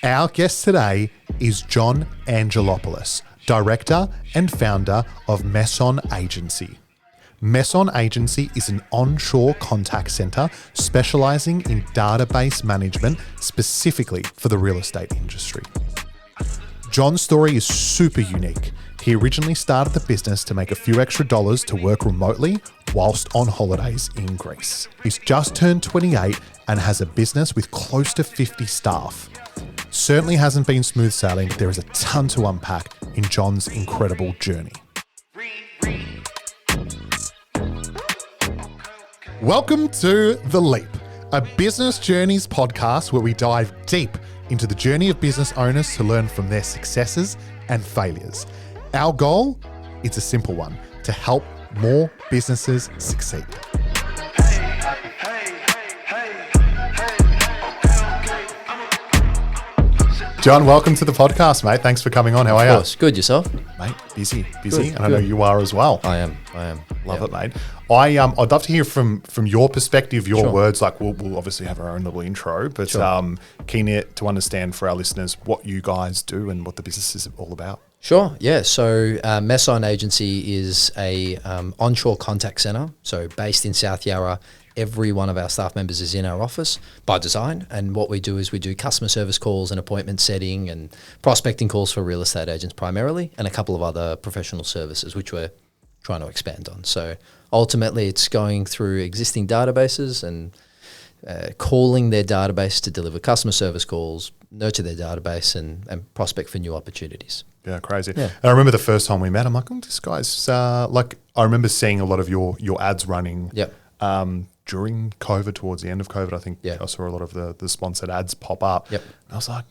Our guest today is John Angelopoulos, Director and Founder of Meson Agency. Meson Agency is an onshore contact centre specialising in database management specifically for the real estate industry. John's story is super unique. He originally started the business to make a few extra dollars to work remotely whilst on holidays in Greece. He's just turned 28 and has a business with close to 50 staff. Certainly hasn't been smooth sailing, but there is a ton to unpack in John's incredible journey. Welcome to The Leap, a business journeys podcast where we dive deep into the journey of business owners to learn from their successes and failures. Our goal is a simple one: to help more businesses succeed. John, welcome to the podcast, mate. Thanks for coming on. How are you? Of course. Good, yourself? Mate, busy. Good, and I good. know you are as well. I am. Love it, mate. I'd love to hear from your perspective, your Sure. words. Like we'll obviously have our own little intro, but Sure. keen to understand for our listeners what you guys do and what the business is all about. Sure, yeah. So Meson Agency is a onshore contact centre, so based in South Yarra. Every one of our staff members is in our office by design, and what we do is we do customer service calls and appointment setting and prospecting calls for real estate agents primarily, and a couple of other professional services which we're trying to expand on. So ultimately it's going through existing databases and calling their database to deliver customer service calls, nurture their database and prospect for new opportunities. Yeah, crazy. Yeah. And I remember the first time we met, I'm like, oh, this guy's like, I remember seeing a lot of your ads running. Yep. During COVID, towards the end of COVID, I think I saw a lot of the sponsored ads pop up. Yep. And I was like,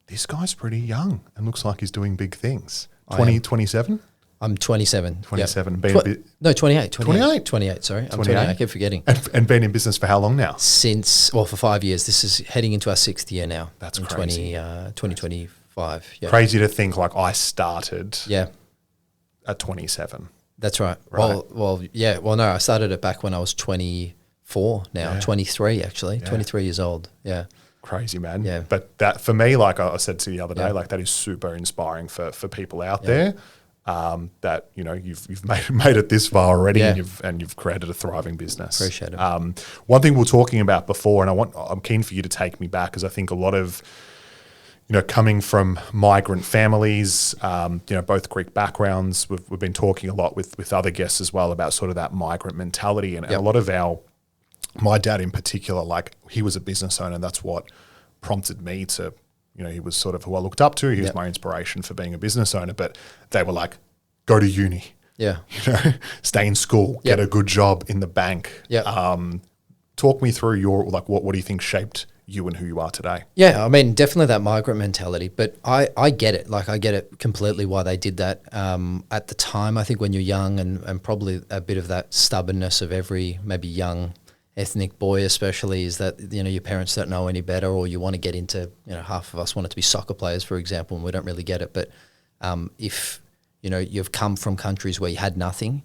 this guy's pretty young and looks like he's doing big things. 27? I'm 27. 27. Yep. Been a bit, 28. 28? 28, sorry. I'm 28? 28. I keep forgetting. and been in business for how long now? For 5 years. This is heading into our 6th year now. That's in crazy. 2025. Yeah. Crazy to think like I started Yeah. at 27. That's right. Right. Well, yeah. Well, no, I started it back when I was 24 now, Yeah. 23 actually, Yeah. 23 years old. Yeah. Crazy, man. Yeah. But that for me, like I said to you the other day, Yeah. like that is super inspiring for people out there. That you've made it this far already, Yeah. and you've created a thriving business. Appreciate it. One thing we were talking about before, and I'm keen for you to take me back, because I think a lot of coming from migrant families, both Greek backgrounds. We've been talking a lot with other guests as well about sort of that migrant mentality, and a lot of my dad in particular, like he was a business owner. And that's what prompted me to. He was sort of who I looked up to. He was my inspiration for being a business owner. But they were like, go to uni, Yeah. stay in school, get a good job in the bank. Yeah. Talk me through what do you think shaped you and who you are today? Yeah, I mean, definitely that migrant mentality, but I get it. Like, I get it completely why they did that. At the time, I think when you're young and probably a bit of that stubbornness of every maybe young ethnic boy especially is that, your parents don't know any better, or you want to get into, half of us want it to be soccer players, for example, and we don't really get it. But if, you've come from countries where you had nothing,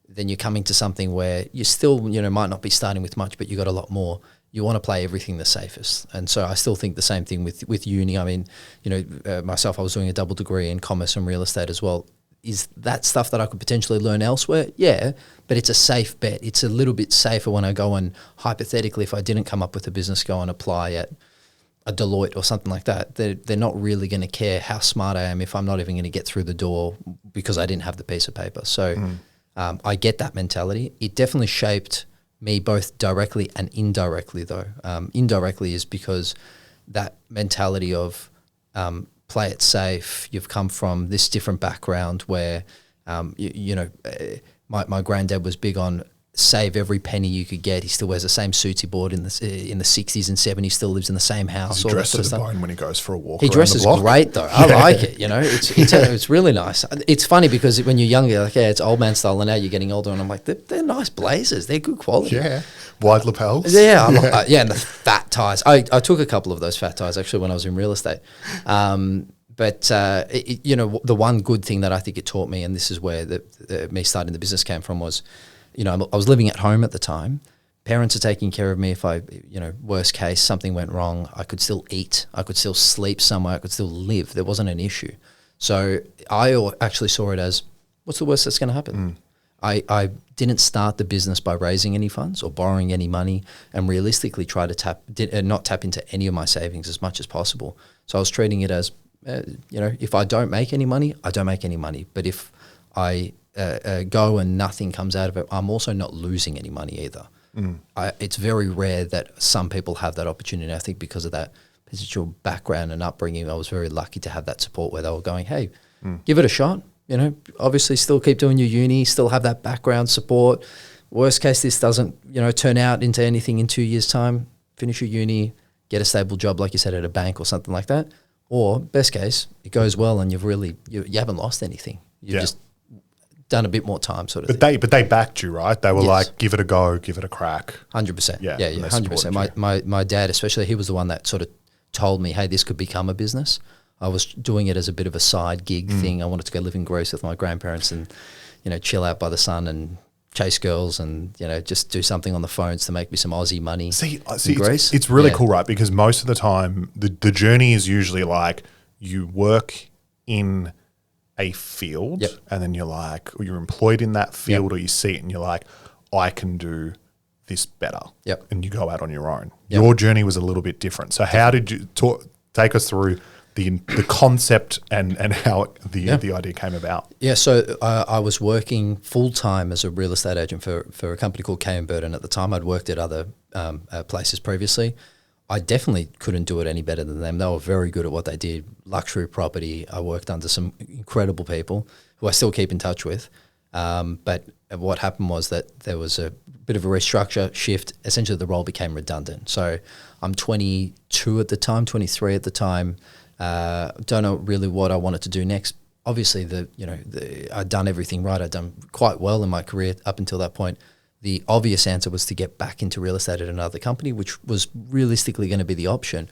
then you're coming to something where you still, might not be starting with much, but you got a lot more. You want to play everything the safest. And so I still think the same thing with uni. I mean, myself, I was doing a double degree in commerce and real estate as well. Is that stuff that I could potentially learn elsewhere? Yeah, but it's a safe bet. It's a little bit safer when I go and, hypothetically, if I didn't come up with a business, go and apply at a Deloitte or something like that. They're not really going to care how smart I am if I'm not even going to get through the door because I didn't have the piece of paper. So I get that mentality. It definitely shaped me both directly and indirectly, though. Indirectly is because that mentality of play it safe. You've come from this different background where, my granddad was big on save every penny you could get. He still wears the same suits he bought in the 60s and 70s, still lives in the same house. He dresses to the bone when he goes for a walk. He dresses great though. I like it. It's really nice. It's funny because when you're younger, you're like, yeah, it's old man style, and now you're getting older, and I'm like, they're nice blazers. They're good quality. Yeah, wide lapels. Yeah, and the fat ties. I took a couple of those fat ties actually when I was in real estate. But the one good thing that I think it taught me, and this is where me starting the business came from, was, I was living at home at the time, Parents are taking care of me. If I, worst case, something went wrong, I could still eat. I could still sleep somewhere. I could still live. There wasn't an issue. So I actually saw it as, what's the worst that's going to happen? I didn't start the business by raising any funds or borrowing any money, and realistically try to not tap into any of my savings as much as possible. So I was treating it as, if I don't make any money, I don't make any money. But if I go and nothing comes out of it, I'm also not losing any money either. It's very rare that some people have that opportunity. I think because of that potential background and upbringing, I was very lucky to have that support where they were going, hey, give it a shot. Obviously still keep doing your uni, still have that background support. Worst case, this doesn't, turn out into anything in 2 years' time. Finish your uni, get a stable job, like you said, at a bank or something like that. Or best case, it goes well and you haven't lost anything. You've just done a bit more time, sort of thing. But they backed you, right? They were like, give it a go, give it a crack. 100%. Yeah, 100%. My dad, especially, he was the one that sort of told me, hey, this could become a business. I was doing it as a bit of a side gig thing. I wanted to go live in Greece with my grandparents and, chill out by the sun and chase girls and, just do something on the phones to make me some Aussie money. See it's really cool, right? Because most of the time the journey is usually like you work in a field and then you're like, or you're employed in that field or you see it and you're like, I can do this better. And you go out on your own. Your journey was a little bit different. So how did you take us through the concept and how the idea came about? Yeah, so I was working full-time as a real estate agent for a company called K & Burton at the time. I'd worked at other places previously. I definitely couldn't do it any better than them. They were very good at what they did, luxury property. I worked under some incredible people who I still keep in touch with. But what happened was that there was a bit of a restructure shift. Essentially, the role became redundant. So I'm 22 at the time, 23 at the time. Don't know really what I wanted to do next. Obviously, I'd done everything right. I'd done quite well in my career up until that point. The obvious answer was to get back into real estate at another company, which was realistically going to be the option.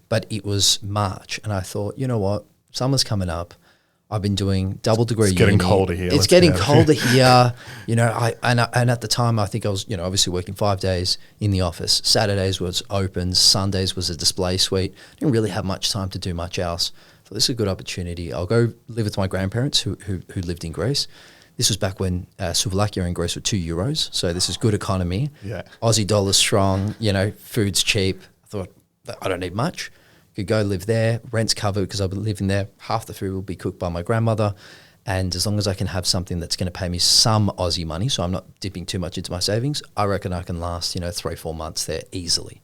But it was March, and I thought, you know what, summer's coming up. I've been doing double degree uni. It's getting colder here. It's getting colder here. And at the time, I think I was, obviously working 5 days in the office. Saturdays was open. Sundays was a display suite. Didn't really have much time to do much else. So this is a good opportunity. I'll go live with my grandparents who lived in Greece. This was back when Slovakia and Greece were €2. So this is good economy. Yeah. Aussie dollar strong, food's cheap. I thought, I don't need much. Could go live there, rent's covered because I'll be living there. Half the food will be cooked by my grandmother. And as long as I can have something that's going to pay me some Aussie money, so I'm not dipping too much into my savings, I reckon I can last, 3-4 months there easily.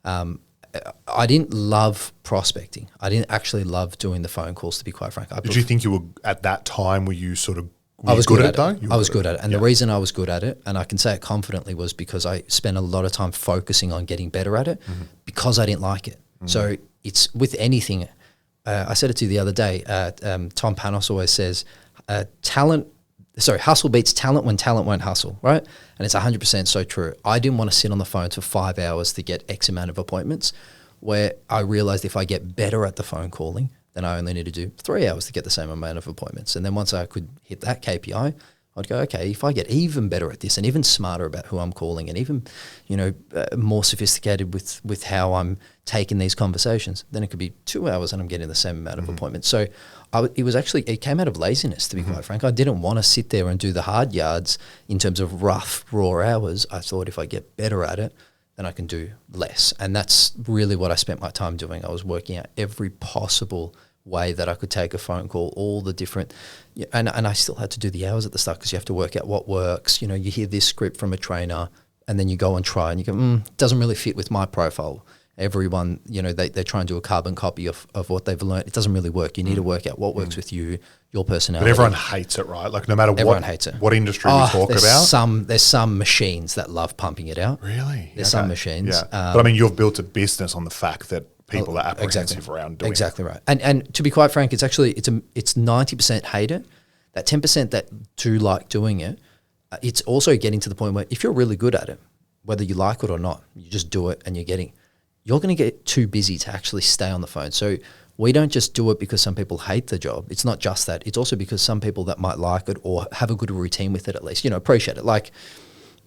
I didn't love prospecting. I didn't actually love doing the phone calls, to be quite frank. Did you think you were, at that time, were you sort of, I was good at it. though? I was good at it. And the reason I was good at it, and I can say it confidently, was because I spent a lot of time focusing on getting better at it because I didn't like it. So it's with anything. I said it to you the other day. Tom Panos always says, hustle beats talent when talent won't hustle, right? And it's 100% so true. I didn't want to sit on the phone for 5 hours to get X amount of appointments, where I realized if I get better at the phone calling, then I only need to do 3 hours to get the same amount of appointments. And then once I could hit that KPI, I'd go, okay, if I get even better at this and even smarter about who I'm calling and even, more sophisticated with how I'm taking these conversations, then it could be 2 hours and I'm getting the same amount of appointments. So it came out of laziness, to be quite frank. I didn't want to sit there and do the hard yards in terms of rough, raw hours. I thought if I get better at it, then I can do less. And that's really what I spent my time doing. I was working out every possible way that I could take a phone call, all the different, and I still had to do the hours at the start because you have to work out what works. You hear this script from a trainer and then you go and try and you go, it doesn't really fit with my profile. Everyone, they try and do a carbon copy of what they've learned. It doesn't really work. You need to work out what works with you, your personality. But everyone hates it, right? Like no matter what industry we talk about. There's some machines that love pumping it out. Really? There's some machines. Yeah. But I mean, you've built a business on the fact that people are apprehensive around doing exactly right. And to be quite frank, it's 90% hate it. That 10% that do like doing it, it's also getting to the point where if you're really good at it, whether you like it or not, you just do it and you're going to get too busy to actually stay on the phone. So we don't just do it because some people hate the job. It's not just that. It's also because some people that might like it or have a good routine with it at least, appreciate it. Like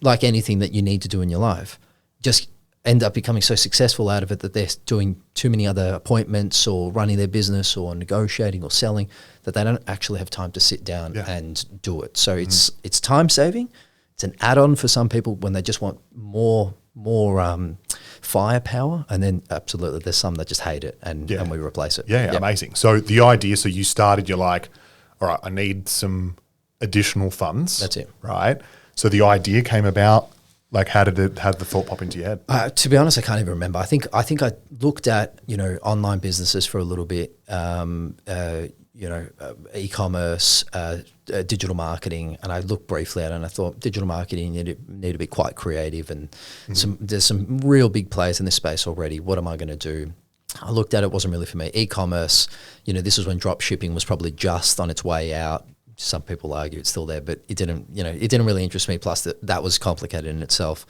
like anything that you need to do in your life, just end up becoming so successful out of it that they're doing too many other appointments or running their business or negotiating or selling that they don't actually have time to sit down and do it. So it's time saving. It's an add-on for some people when they just want more firepower, and then absolutely there's some that just hate it and we replace it. Yeah, amazing. So the idea, so you started, you're like, all right, I need some additional funds. That's it. Right? So the idea came about, like how did the thought pop into your head? To be honest, I can't even remember. I think I looked at, online businesses for a little bit, e-commerce, digital marketing, and I looked briefly at it and I thought digital marketing need to be quite creative, and there's some real big players in this space already. What am I going to do? I looked at it, wasn't really for me. E-commerce, this is when drop shipping was probably just on its way out. Some people argue it's still there, but it didn't really interest me. Plus that was complicated in itself.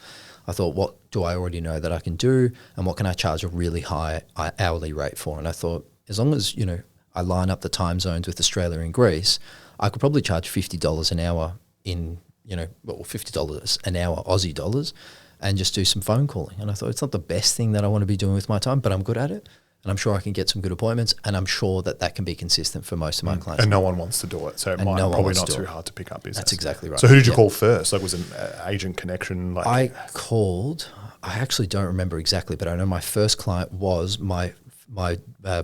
I thought, what do I already know that I can do, and what can I charge a really high hourly rate for? And I thought, as long as, I line up the time zones with Australia and Greece, I could probably charge $50 an hour in, $50 an hour Aussie dollars, and just do some phone calling. And I thought, it's not the best thing that I want to be doing with my time, but I'm good at it. And I'm sure I can get some good appointments, and I'm sure that can be consistent for most of my clients. And no one wants to do it, so it might probably not too hard to pick up business. That's exactly right. So who did you call first? Like, was it an agent connection? I actually don't remember exactly, but I know my first client was my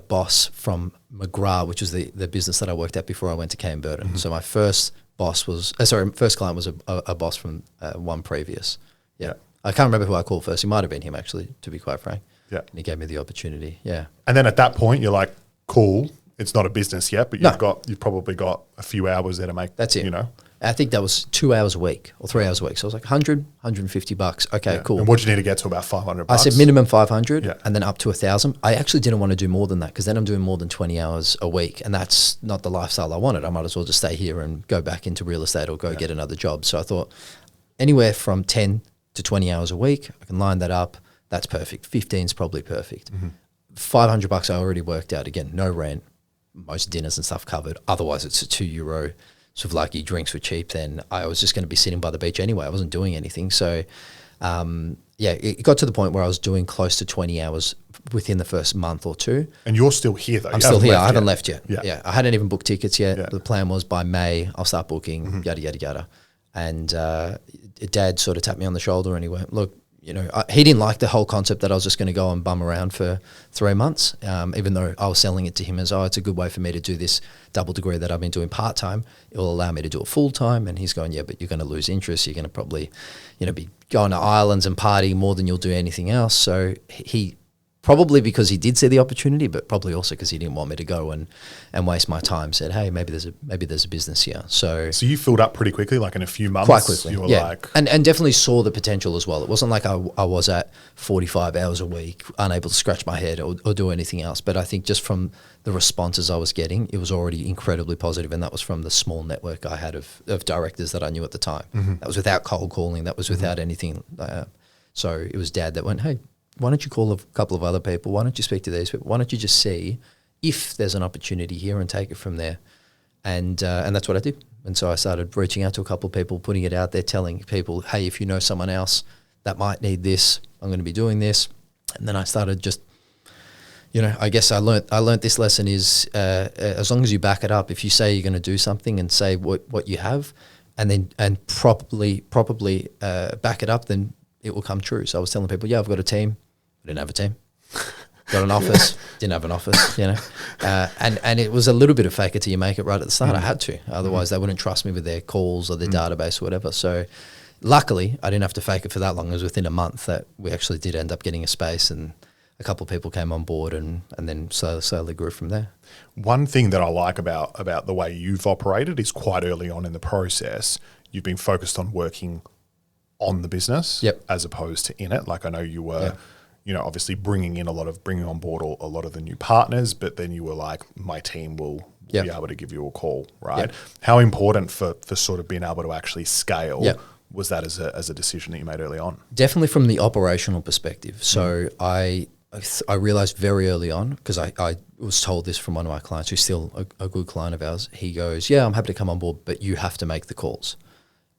boss from McGrath, which was the business that I worked at before I went to Cam Burton. So my first client was a boss from one previous. Yeah. I can't remember who I called first. It might have been him, actually, to be quite frank. Yeah. And he gave me the opportunity. Yeah. And then at that point, you're like, cool, it's not a business yet, but you've probably got a few hours there to make. That's it. I think that was 2 hours a week or 3 hours a week. So I was like, $150. Okay, cool. And what do you need to get to about $500? I said minimum 500 and then up to 1,000. I actually didn't want to do more than that, because then I'm doing more than 20 hours a week, and that's not the lifestyle I wanted. I might as well just stay here and go back into real estate or go get another job. So I thought anywhere from 10 to 20 hours a week, I can line that up. That's perfect. 15 is probably perfect. $500 I already worked out. Again, no rent, most dinners and stuff covered. Otherwise, it's a €2 sort of like your drinks were cheap. Then I was just going to be sitting by the beach anyway. I wasn't doing anything. So, it got to the point where I was doing close to 20 hours within the first month or two. And you're still here, though. I'm still here. I haven't left yet. Yeah. I hadn't even booked tickets yet. Yeah. The plan was by May, I'll start booking, yada, yada, yada. And Dad sort of tapped me on the shoulder and he went, look, he didn't like the whole concept that I was just going to go and bum around for 3 months, even though I was selling it to him as, it's a good way for me to do this double degree that I've been doing part-time. It will allow me to do it full-time. And he's going, yeah, but you're going to lose interest. You're going to probably, be going to islands and partying more than you'll do anything else. So he probably because he did see the opportunity, but probably also because he didn't want me to go and waste my time, said, hey, maybe there's a business here. So you filled up pretty quickly, like in a few months? Quite quickly, you were like... And definitely saw the potential as well. It wasn't like I was at 45 hours a week, unable to scratch my head or do anything else. But I think just from the responses I was getting, it was already incredibly positive, and that was from the small network I had of directors that I knew at the time. That was without cold calling. That was without anything. So it was Dad that went, hey, why don't you call a couple of other people? Why don't you speak to these people? Why don't you just see if there's an opportunity here and take it from there? And that's what I did. And so I started reaching out to a couple of people, putting it out there, telling people, hey, if you know someone else that might need this, I'm going to be doing this. And then I started just, I guess I learned this lesson is as long as you back it up, if you say you're going to do something and say what you have, and properly back it up, then it will come true. So I was telling people, I've got a team. I didn't have a team. Got an office. Didn't have an office, and it was a little bit of fake it till you make it right at the start. I had to. Otherwise, they wouldn't trust me with their calls or their database or whatever. So luckily, I didn't have to fake it for that long. It was within a month that we actually did end up getting a space, and a couple of people came on board, and then slowly grew from there. One thing that I like about the way you've operated is quite early on in the process, you've been focused on working on the business as opposed to in it. Like I know you were, obviously bringing on board a lot of the new partners, but then you were like, my team will be able to give you a call, right? How important for sort of being able to actually scale was that as a decision that you made early on? Definitely from the operational perspective. So I realized very early on, because I was told this from one of my clients who's still a good client of ours. He goes, I'm happy to come on board, but you have to make the calls.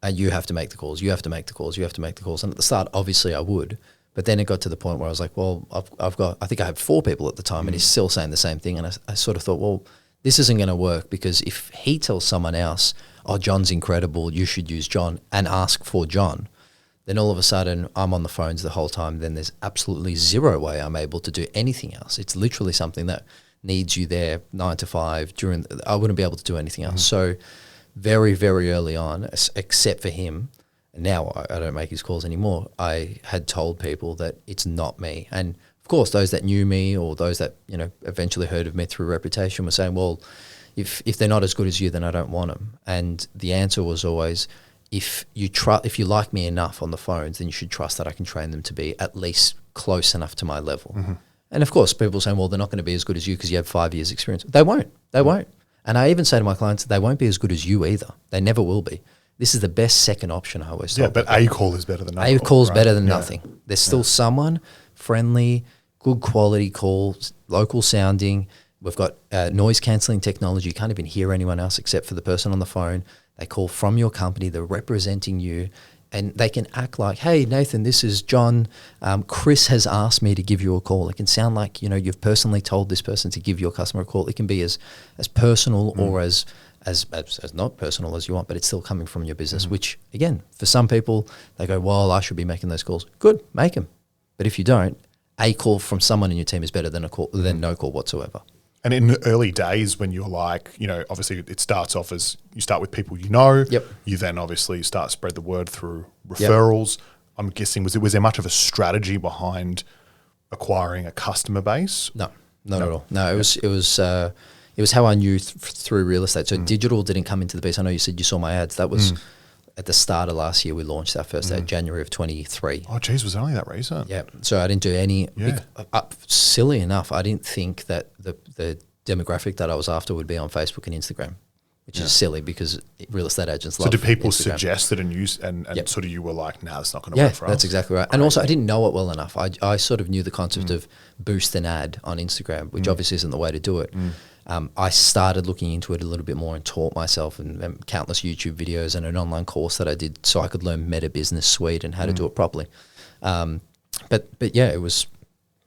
and you have to make the calls, you have to make the calls, you have to make the calls. And at the start, obviously I would, but then it got to the point where I was like, well, I've got, I think I had 4 people at the time and he's still saying the same thing. And I sort of thought, well, this isn't going to work, because if he tells someone else, oh, John's incredible, you should use John, and ask for John, then all of a sudden I'm on the phones the whole time. Then there's absolutely zero way I'm able to do anything else. It's literally something that needs you there 9 to 5 I wouldn't be able to do anything else. So very, very early on, except for him, and now I don't make his calls anymore, I had told people that it's not me. And of course, those that knew me or those that, eventually heard of me through reputation were saying, well, if they're not as good as you, then I don't want them. And the answer was always, if you like me enough on the phones, then you should trust that I can train them to be at least close enough to my level. And of course, people saying, well, they're not going to be as good as you because you have 5 years experience. They won't. And I even say to my clients, they won't be as good as you either. They never will be. This is the best second option, I always say. Yeah, but a call is better than nothing. A call is better than nothing. There's still someone friendly, good quality call, local sounding. We've got noise cancelling technology. You can't even hear anyone else except for the person on the phone. They call from your company. They're representing you. And they can act like, hey, Nathan, this is John. Chris has asked me to give you a call. It can sound like, you've personally told this person to give your customer a call. It can be as personal or as not personal as you want, but it's still coming from your business, which, again, for some people, they go, well, I should be making those calls. Good, make them. But if you don't, a call from someone in your team is better than no call whatsoever. And in the early days when you're like, obviously it starts off as you start with people you know. Yep. You then obviously start to spread the word through referrals. Yep. I'm guessing, was there much of a strategy behind acquiring a customer base? No, not at all. No, it was how I knew through real estate. So digital didn't come into the piece. I know you said you saw my ads. That was at the start of last year. We launched our first ad, January of 23. Oh, geez, was it only that recent? Yeah. So I didn't do any. Silly enough, I didn't think that the demographic that I was after would be on Facebook and Instagram, which is silly because real estate agents love. So did people Instagram. Suggest it and use and sort of you were like, nah, it's not going to work for us? Yeah, that's exactly right. And also I didn't know it well enough. I sort of knew the concept of boost an ad on Instagram, which obviously isn't the way to do it. I started looking into it a little bit more and taught myself and countless YouTube videos and an online course that I did so I could learn Meta Business Suite and how to do it properly. But yeah, it was.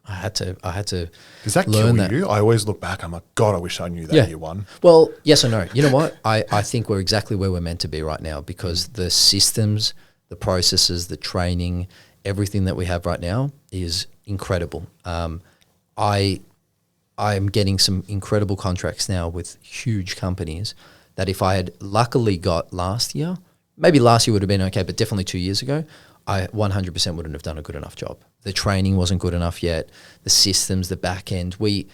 I had to. Does that learn kill you? I always look back. I'm like, God, I wish I knew that year one. Well, yes or no. You know what? I think we're exactly where we're meant to be right now because the systems, the processes, the training, everything that we have right now is incredible. I'm getting some incredible contracts now with huge companies that if I had luckily got last year, maybe last year would have been okay, but definitely 2 years ago, I 100% wouldn't have done a good enough job. The training wasn't good enough yet. The systems, the back end. The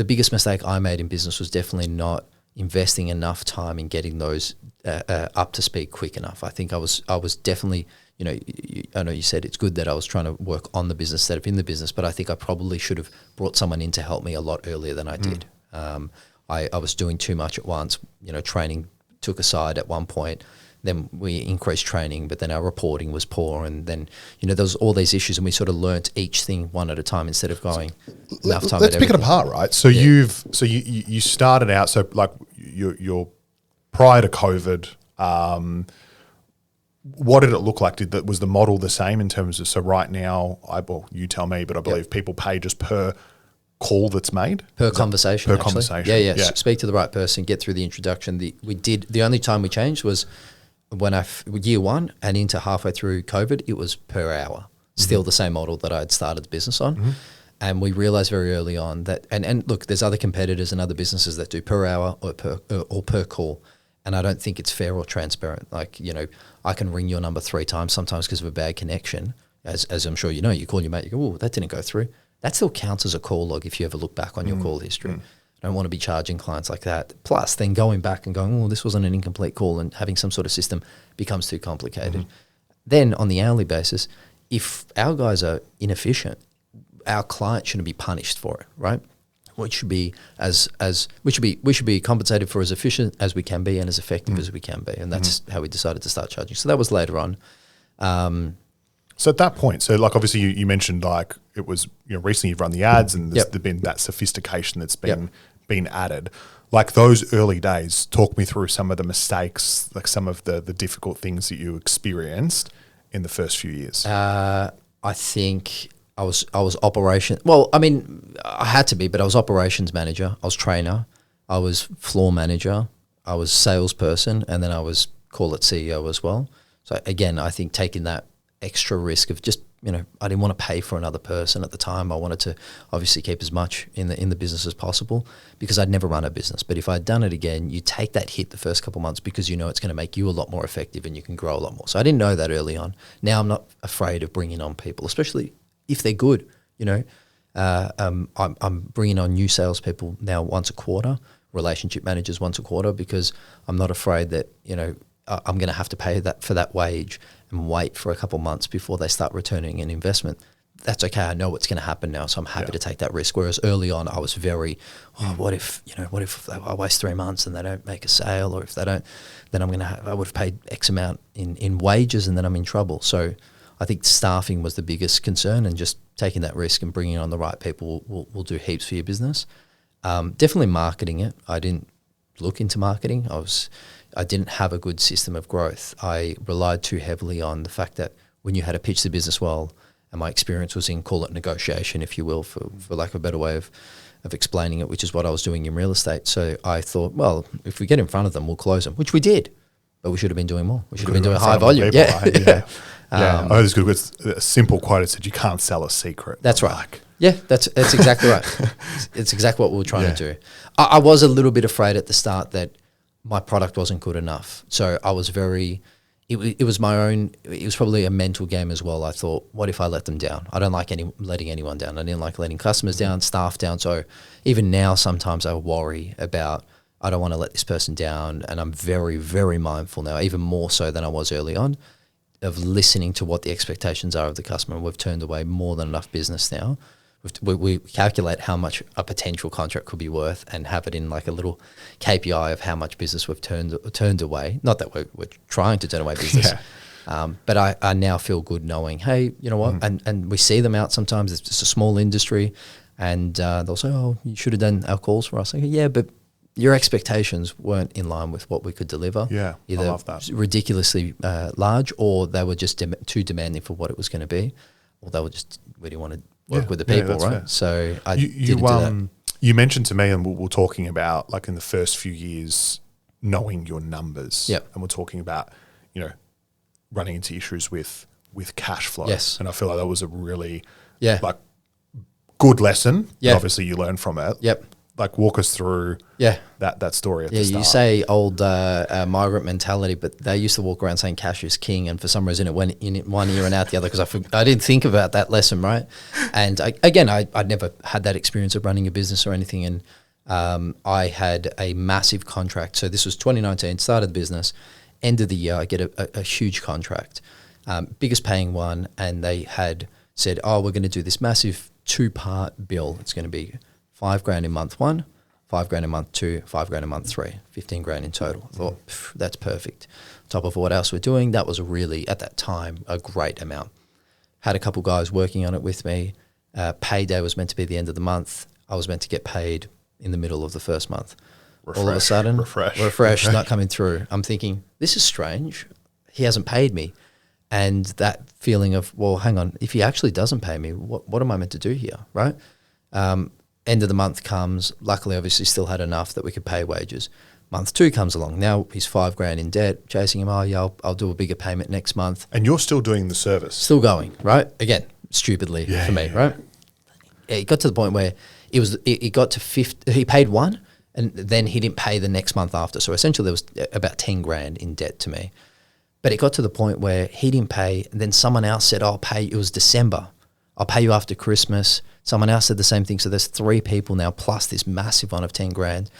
biggest mistake I made in business was definitely not investing enough time in getting those up to speed quick enough. I think I was definitely, I know you said it's good that I was trying to work on the business instead of in the business, but I think I probably should have brought someone in to help me a lot earlier than I did. I was doing too much at once. Training took a side at one point. Then we increased training, but then our reporting was poor, and then there was all these issues, and we sort of learnt each thing one at a time instead of going enough time. Let's pick it apart, right? So you started out like you're prior to COVID. What did it look like? Was the model the same in terms of right now? You tell me, but I believe people pay just per call that's made per conversation. Per conversation, yeah. Speak to the right person, get through the introduction. The only time we changed was when year one and into halfway through COVID, it was per hour. Still the same model that I had started the business on. And we realized very early on that, and look, there's other competitors and other businesses that do per hour or per call. And I don't think it's fair or transparent. Like, I can ring your number 3 times sometimes because of a bad connection. As I'm sure you know, you call your mate, you go, oh, that didn't go through. That still counts as a call log if you ever look back on your call history. I don't want to be charging clients like that. Plus, then going back and going, oh, this wasn't an incomplete call, and having some sort of system becomes too complicated. Then on the hourly basis, if our guys are inefficient, our client shouldn't be punished for it, right? We should be we should be compensated for as efficient as we can be and as effective as we can be, and that's how we decided to start charging. So that was later on. So at that point, obviously you mentioned it was recently you've run the ads and there's been that sophistication that's been been added. Like those early days, talk me through some of the mistakes, like some of the difficult things that you experienced in the first few years. I think I was operation. Well, I mean, I had to be, but I was operations manager. I was trainer. I was floor manager. I was salesperson, and then I was, call it CEO as well. So again, I think taking that extra risk of just, I didn't want to pay for another person at the time. I wanted to obviously keep as much in the business as possible because I'd never run a business. But if I'd done it again, you take that hit the first couple of months because it's going to make you a lot more effective and you can grow a lot more. So I didn't know that early on. Now I'm not afraid of bringing on people, especially if they're good. I'm bringing on new salespeople now once a quarter, relationship managers once a quarter, because I'm not afraid that I'm going to have to pay that for that wage and wait for a couple months before they start returning an investment. That's okay. I know what's going to happen now, so I'm happy to take that risk. Whereas early on, I was very, what if I waste 3 months and they don't make a sale, or if they don't, then I would have paid X amount in wages and then I'm in trouble. So I think staffing was the biggest concern, and just taking that risk and bringing on the right people will do heaps for your business. Definitely marketing it. I didn't look into marketing. I didn't have a good system of growth. I relied too heavily on the fact that when you had to pitch the business well, and my experience was in, call it negotiation, if you will, for lack of a better way of explaining it, which is what I was doing in real estate. So I thought, well, if we get in front of them, we'll close them, which we did, but we should have been doing more. We should have been doing high volume. Yeah. There's good. A simple quote. It said, "You can't sell a secret." That's right. Yeah, that's exactly right. It's exactly what we were trying to do. I was a little bit afraid at the start that my product wasn't good enough. So I was it was my own, it was probably a mental game as well. I thought, what if I let them down? I don't like letting anyone down. I didn't like letting customers down, staff down. So even now, sometimes I worry about, I don't want to let this person down. And I'm very, very mindful now, even more so than I was early on, of listening to what the expectations are of the customer. And we've turned away more than enough business now. We calculate how much a potential contract could be worth and have it in like a little KPI of how much business we've turned away. Not that we're trying to turn away business, but I now feel good knowing, hey, you know what? And we see them out sometimes. It's just a small industry, and they'll say, oh, you should have done our calls for us. I go, yeah, but your expectations weren't in line with what we could deliver. Yeah, either I love that. Ridiculously large, or they were just too demanding for what it was going to be, or they were just, we didn't want to work with the people, right? Fair. So I didn't do that. You mentioned to me, and we're talking about like in the first few years, knowing your numbers. Yep. And we're talking about, running into issues with cash flow. Yes. And I feel like that was a really like good lesson. Yeah. Obviously you learned from it. Yep. Like walk us through that story at the start. You say old migrant mentality, but they used to walk around saying cash is king, and for some reason it went in one ear and out the other because I didn't think about that lesson, right? And I'd never had that experience of running a business or anything, and I had a massive contract. So this was 2019, started the business, end of the year, I get a huge contract, biggest paying one, and they had said, oh, we're going to do this massive 2-part bill. It's going to be $5,000 in month 1, $5,000 in month 2, $5,000 in month 3, $15,000 in total. I thought, that's perfect. On top of what else we're doing, that was really, at that time, a great amount. Had a couple guys working on it with me. Payday was meant to be the end of the month. I was meant to get paid in the middle of the first month. All of a sudden, refresh, not coming through. I'm thinking, this is strange. He hasn't paid me. And that feeling of, well, hang on, if he actually doesn't pay me, what am I meant to do here, right? End of the month comes. Luckily, obviously, still had enough that we could pay wages. Month 2 comes along. Now he's $5,000 in debt. Chasing him. Oh yeah, I'll do a bigger payment next month. And you're still doing the service. Still going, right? Again, stupidly for me, right? It got to the point where it got to 50. He paid one, and then he didn't pay the next month after. So essentially, there was about $10,000 in debt to me. But it got to the point where he didn't pay, and then someone else said, "I'll pay." It was December. I'll pay you after Christmas. Someone else said the same thing. So there's 3 people now plus this massive one of $10,000.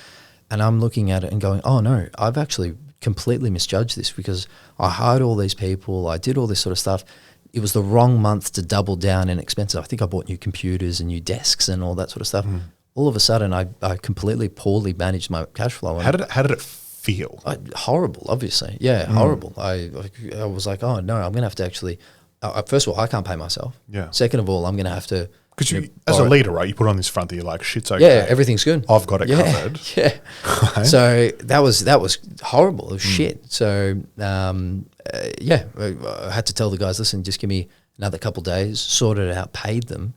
And I'm looking at it and going, oh no, I've actually completely misjudged this because I hired all these people. I did all this sort of stuff. It was the wrong month to double down in expenses. I think I bought new computers and new desks and all that sort of stuff. All of a sudden I completely poorly managed my cash flow. How did it feel? Horrible, obviously. Yeah, horrible. I was like, oh no, I'm going to have to actually, first of all, I can't pay myself. Yeah. Second of all, I'm going to have to Because you, as a leader, right, you put on this front that you're like, shit's okay. Yeah, everything's good. I've got it covered. Yeah. Right. So that was horrible. It was shit. So I had to tell the guys, listen, just give me another couple of days, sorted it out, paid them.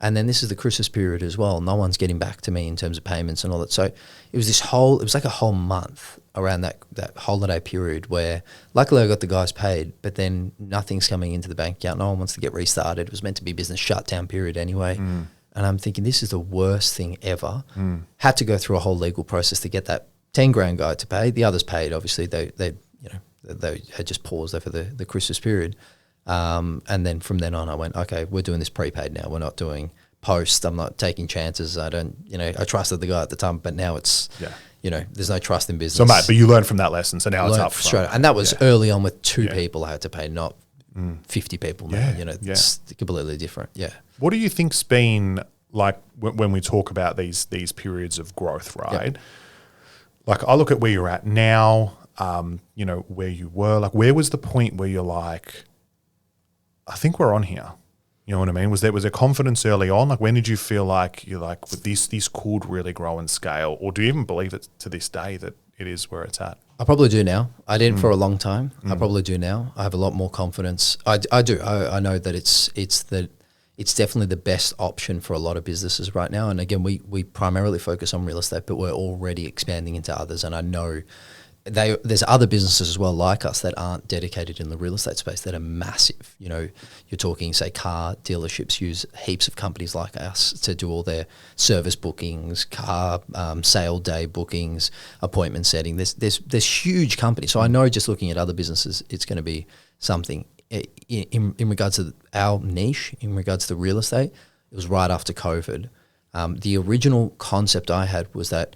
And then this is the Christmas period as well. No one's getting back to me in terms of payments and all that. So it was like a whole month around that holiday period where luckily I got the guys paid, but then nothing's coming into the bank account. No one wants to get restarted. It was meant to be business shutdown period anyway. And I'm thinking this is the worst thing ever. Had to go through a whole legal process to get that 10 grand guy to pay. The others paid, obviously. They had just paused over the Christmas period. And then from then on I went, okay, we're doing this prepaid now. We're not doing post. I'm not taking chances. I trusted the guy at the time, but now it's, there's no trust in business. So, mate, but you learned from that lesson. So now it's up front. And that was early on with 2 people I had to pay, not 50 people now. It's completely different. Yeah. What do you think's been like when we talk about these periods of growth, right? Yep. Like I look at where you're at now, where you were, like where was the point where you're like, I think we're on here. You know what I mean? Was there confidence early on? Like when did you feel like you're like, this could really grow and scale? Or do you even believe it to this day that it is where it's at? I probably do now. I didn't for a long time. I probably do now. I have a lot more confidence. I do. I know that it's definitely the best option for a lot of businesses right now. And again, we primarily focus on real estate, but we're already expanding into others. And I know there's other businesses as well like us that aren't dedicated in the real estate space that are massive. You're talking, say, car dealerships use heaps of companies like us to do all their service bookings, car sale day bookings, appointment setting. There's huge companies. So I know just looking at other businesses, it's going to be something. In regards to our niche, in regards to real estate, it was right after COVID. The original concept I had was that,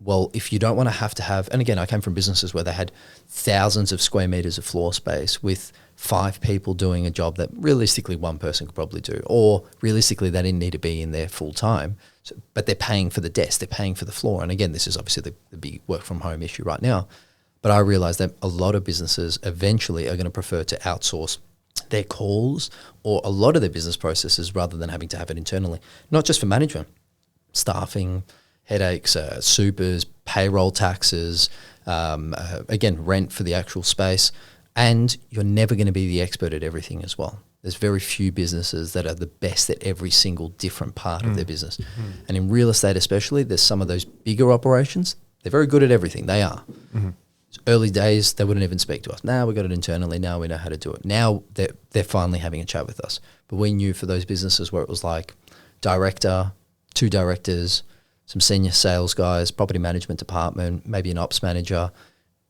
well, if you don't want to have, and again, I came from businesses where they had thousands of square meters of floor space with 5 people doing a job that realistically one person could probably do, or realistically they didn't need to be in there full time, but they're paying for the desk, they're paying for the floor. And again, this is obviously the big work from home issue right now. But I realized that a lot of businesses eventually are going to prefer to outsource their calls or a lot of their business processes rather than having to have it internally, not just for management, staffing, headaches, supers, payroll taxes, again, rent for the actual space. And you're never going to be the expert at everything as well. There's very few businesses that are the best at every single different part of their business. And in real estate especially, there's some of those bigger operations. They're very good at everything. They are. Early days, they wouldn't even speak to us. Now we got it internally. Now we know how to do it. Now they're finally having a chat with us. But we knew for those businesses where it was like director, 2 directors, some senior sales guys, property management department, maybe an ops manager.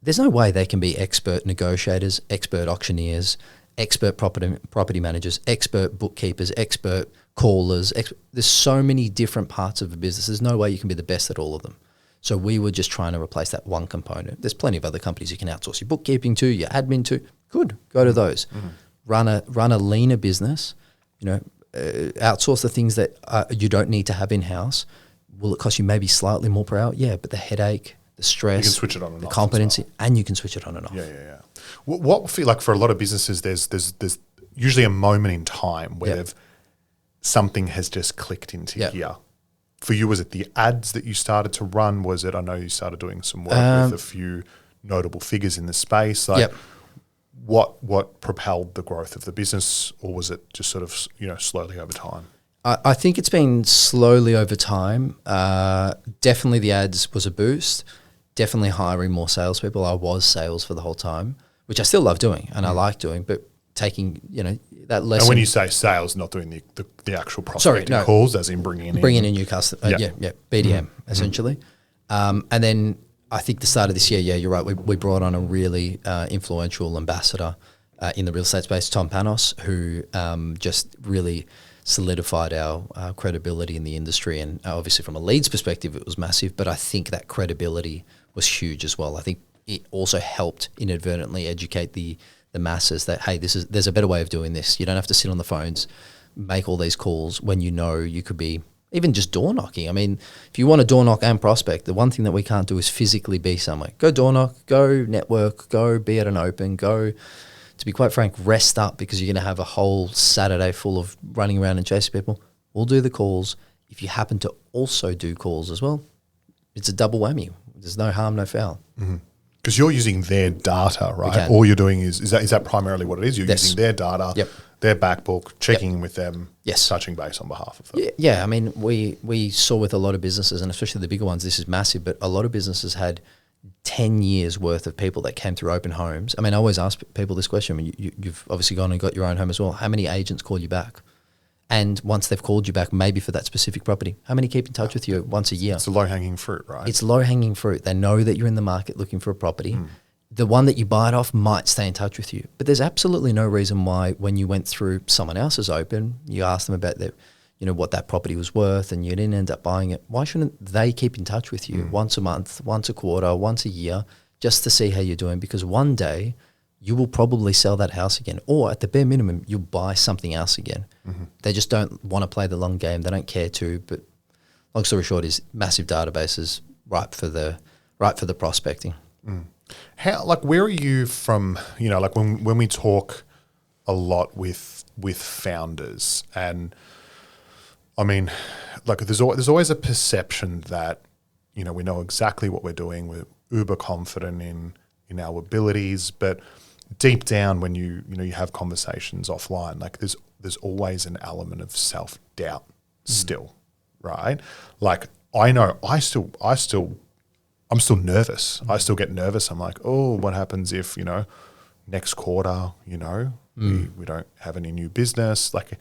There's no way they can be expert negotiators, expert auctioneers, expert property managers, expert bookkeepers, expert callers. There's so many different parts of a business. There's no way you can be the best at all of them. So we were just trying to replace that one component. There's plenty of other companies you can outsource your bookkeeping to, your admin to. Good, go to those. Run a leaner business. Outsource the things that you don't need to have in-house. Will it cost you maybe slightly more per hour? Yeah, but the headache, the stress, you can switch it on and the off competency, as well. And you can switch it on and off. Yeah. What feel like for a lot of businesses, there's usually a moment in time where something has just clicked into gear. For you, was it the ads that you started to run? Was it, I know you started doing some work with a few notable figures in the space. Like, what propelled the growth of the business, or was it just sort of slowly over time? I think it's been slowly over time. Definitely the ads was a boost. Definitely hiring more salespeople. I was sales for the whole time, which I still love doing and I like doing, but taking, that lesson. And when you say sales, not doing the actual prospecting calls, as in bringing in new customers. BDM essentially. And then I think the start of this year, you're right. We brought on a really influential ambassador in the real estate space, Tom Panos, who just really solidified our credibility in the industry. And obviously from a leads perspective, it was massive, but I think that credibility was huge as well. I think it also helped inadvertently educate the masses that, hey, there's a better way of doing this. You don't have to sit on the phones, make all these calls when you could be even just door knocking. I mean, if you want to door knock and prospect, the one thing that we can't do is physically be somewhere. Go door knock, go network, go be at an open, go, to be quite frank, rest up because you're going to have a whole Saturday full of running around and chasing people. We'll do the calls. If you happen to also do calls as well, it's a double whammy. There's no harm, no foul. Because you're using their data, right? can. All you're doing is that primarily what it is? You're Yes. using their data, Yep. their backbook, checking in with them, Yes. touching base on behalf of them. Yeah, I mean, we saw with a lot of businesses, and especially the bigger ones, this is massive, but a lot of businesses had 10 years worth of people that came through open homes. I mean, I always ask people this question. I mean, you've obviously gone and got your own home as well. How many agents call you back? And once they've called you back, maybe for that specific property, how many keep in touch with you once a year? It's a low-hanging fruit, right? It's low-hanging fruit. They know that you're in the market looking for a property. The one that you buy it off might stay in touch with you. But there's absolutely no reason why when you went through someone else's open, you asked them about what that property was worth and you didn't end up buying it. Why shouldn't they keep in touch with you once a month, once a quarter, once a year, just to see how you're doing? Because one day you will probably sell that house again, or at the bare minimum, you'll buy something else again. They just don't want to play the long game. They don't care to. But long story short is massive databases ripe for the prospecting. How, like, where are you from, like when we talk a lot with founders, and I mean, like there's always a perception that, we know exactly what we're doing. We're uber confident in our abilities, but deep down when you have conversations offline, like there's always an element of self-doubt still, right? Like I know I'm still nervous. I still get nervous. I'm like, oh, what happens if, next quarter, we don't have any new business? Like,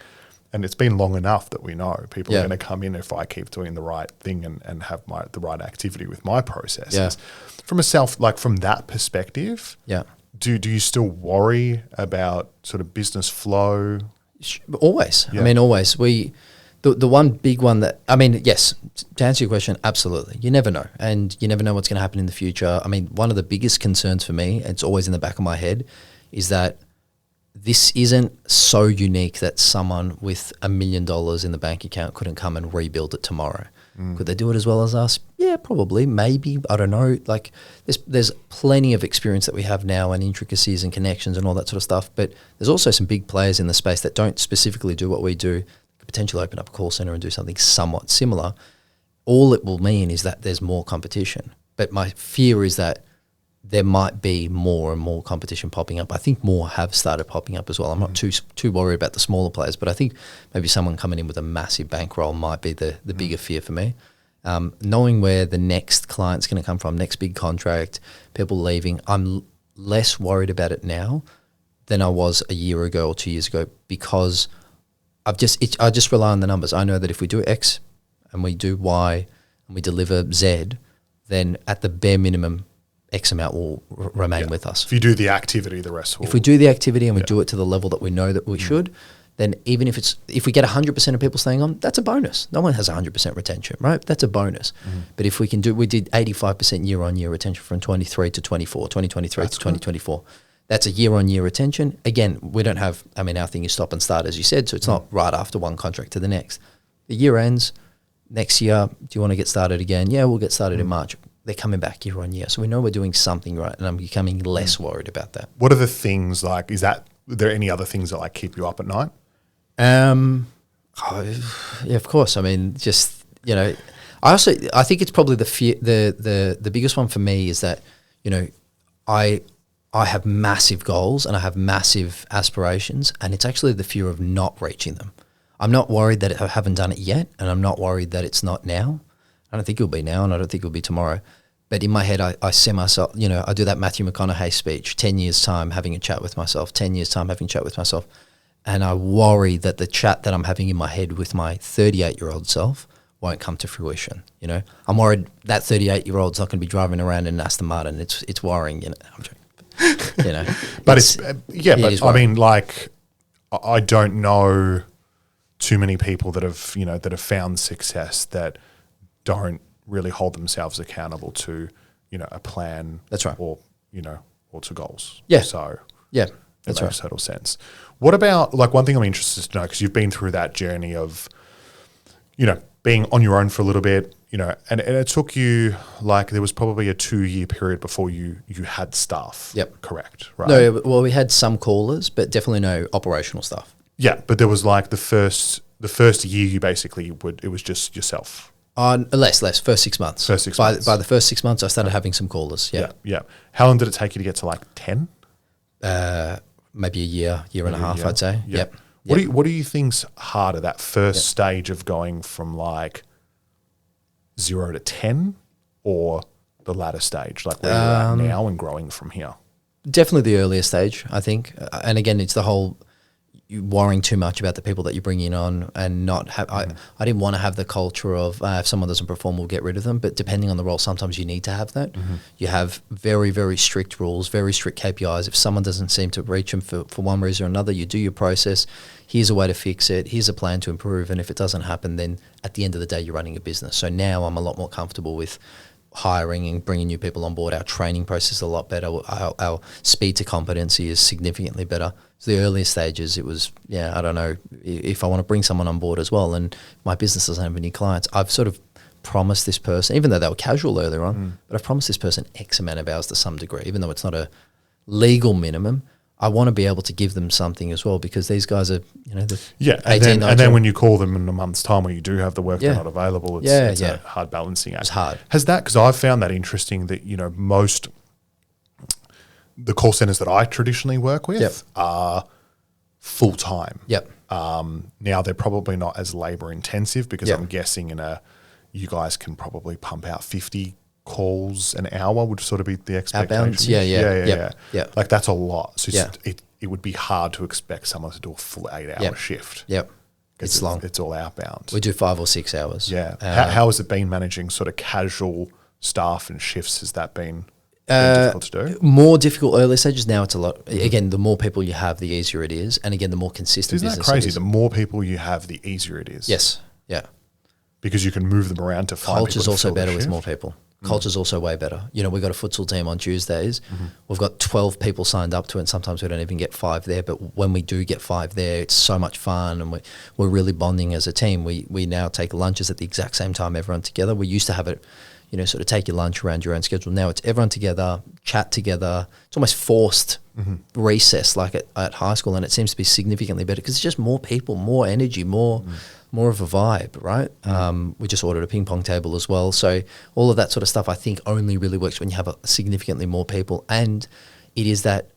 and it's been long enough that we know people are going to come in if I keep doing the right thing and have the right activity with my processes. Yeah. From that perspective, do you still worry about sort of business flow? Always. Yeah. I mean, always. The one big one that, I mean, yes, to answer your question, absolutely. You never know. And you never know what's going to happen in the future. I mean, one of the biggest concerns for me, it's always in the back of my head, is that this isn't so unique that someone with $1 million in the bank account couldn't come and rebuild it tomorrow. Could they do it as well as us? Yeah, probably, maybe. I don't know. Like, there's plenty of experience that we have now and intricacies and connections and all that sort of stuff. But there's also some big players in the space that don't specifically do what we do, could potentially open up a call center and do something somewhat similar. All it will mean is that there's more competition. But my fear is that there might be more and more competition popping up. I think more have started popping up as well. I'm not too worried about the smaller players, but I think maybe someone coming in with a massive bankroll might be the bigger fear for me. Knowing where the next client's going to come from, next big contract, people leaving, I'm less worried about it now than I was a year ago or 2 years ago, because I just rely on the numbers. I know that if we do X and we do Y and we deliver Z, then at the bare minimum, X amount will remain with us. If you do the activity, the rest will. If we do the activity and we do it to the level that we know that we should, then even if we get 100% of people staying on, that's a bonus. No one has 100% retention, right? That's a bonus. But if we did 85% year-on-year retention from 23 to 24, 2023 to 2024. That's a year-on-year retention. Again, we don't have, I mean, our thing is stop and start, as you said, so it's not right after one contract to the next. The year ends, next year, do you want to get started again? Yeah, we'll get started in March. They're coming back year on year. So we know we're doing something right, and I'm becoming less worried about that. What are the things like, are there any other things that like keep you up at night? Yeah, of course. I mean, just, I think it's probably the fear, the biggest one for me is that, I have massive goals and I have massive aspirations, and it's actually the fear of not reaching them. I'm not worried that I haven't done it yet, and I'm not worried that it's not now. I don't think it'll be now, and I don't think it'll be tomorrow. But in my head, I see myself, I do that Matthew McConaughey speech, 10 years' time having a chat with myself, 10 years' time having a chat with myself. And I worry that the chat that I'm having in my head with my 38-year-old self won't come to fruition. I'm worried that 38-year-old's not going to be driving around in an Aston Martin. It's worrying, I'm joking. But I mean, like, I don't know too many people that have found success that don't really hold themselves accountable to, a plan. That's right. Or to goals. Yeah. So yeah, that makes total sense. What about, like, one thing I'm interested to know, because you've been through that journey of, being on your own for a little bit, and it took you, like, there was probably a 2-year period before you had staff. Yep. Correct, right? No, well, we had some callers, but definitely no operational stuff. Yeah, but there was like the first the first year you basically it was just yourself. Less, first 6 months. First 6 months. By the first 6 months, I started having some callers. Yeah. Yeah. How long did it take you to get to like 10? Maybe a year and a half, I'd say. Yeah. Yep. What do you think's harder, that first stage of going from like 0 to 10, or the latter stage, like where you're at now and growing from here? Definitely the earlier stage, I think. And again, it's the whole you worrying too much about the people that you're bringing on and not have. I didn't want to have the culture of if someone doesn't perform, we'll get rid of them. But depending on the role, sometimes you need to have that. You have very, very strict rules, very strict KPIs. If someone doesn't seem to reach them for one reason or another, you do your process. Here's a way to fix it. Here's a plan to improve. And if it doesn't happen, then at the end of the day, you're running a business. So now I'm a lot more comfortable with hiring and bringing new people on board. Our training process is a lot better. Our speed to competency is significantly better. So the earlier stages, it was, I don't know if I want to bring someone on board as well, and my business doesn't have any clients, I've sort of promised this person, even though they were casual earlier on, but I've promised this person X amount of hours to some degree, even though it's not a legal minimum. I want to be able to give them something as well, because these guys are, and then when you call them in a month's time when you do have the work, they're not available. It's a hard balancing act. It's hard. Has that, because I've found that interesting that, most the call centers that I traditionally work with are full time. Yep. Now they're probably not as labor intensive, because I'm guessing you guys can probably pump out 50 calls an hour would sort of be the expectation. Outbounds, yeah. Like that's a lot. So it would be hard to expect someone to do a full 8-hour shift. Yep. It's long. It's all outbound. We do 5 or 6 hours. Yeah. How has it been managing sort of casual staff and shifts? Has that been difficult to do? More difficult early stages. Now it's a lot. Again, the more people you have, the easier it is. And again, the more consistent Isn't business that crazy? it is. The more people you have, the easier it is. Yes. Yeah. Because you can move them around to find Culture's people to also fill the better with shift. more people. Culture's also way better. We've got a futsal team on Tuesdays. We've got 12 people signed up to it, and sometimes we don't even get 5 there. But when we do get 5 there, it's so much fun, and we're really bonding as a team. We now take lunches at the exact same time, everyone together. We used to have it, sort of take your lunch around your own schedule. Now it's everyone together, chat together. It's almost forced recess like at high school, and it seems to be significantly better because it's just more people, more energy, more of a vibe, right? We just ordered a ping pong table as well. So all of that sort of stuff I think only really works when you have significantly more people. And it is that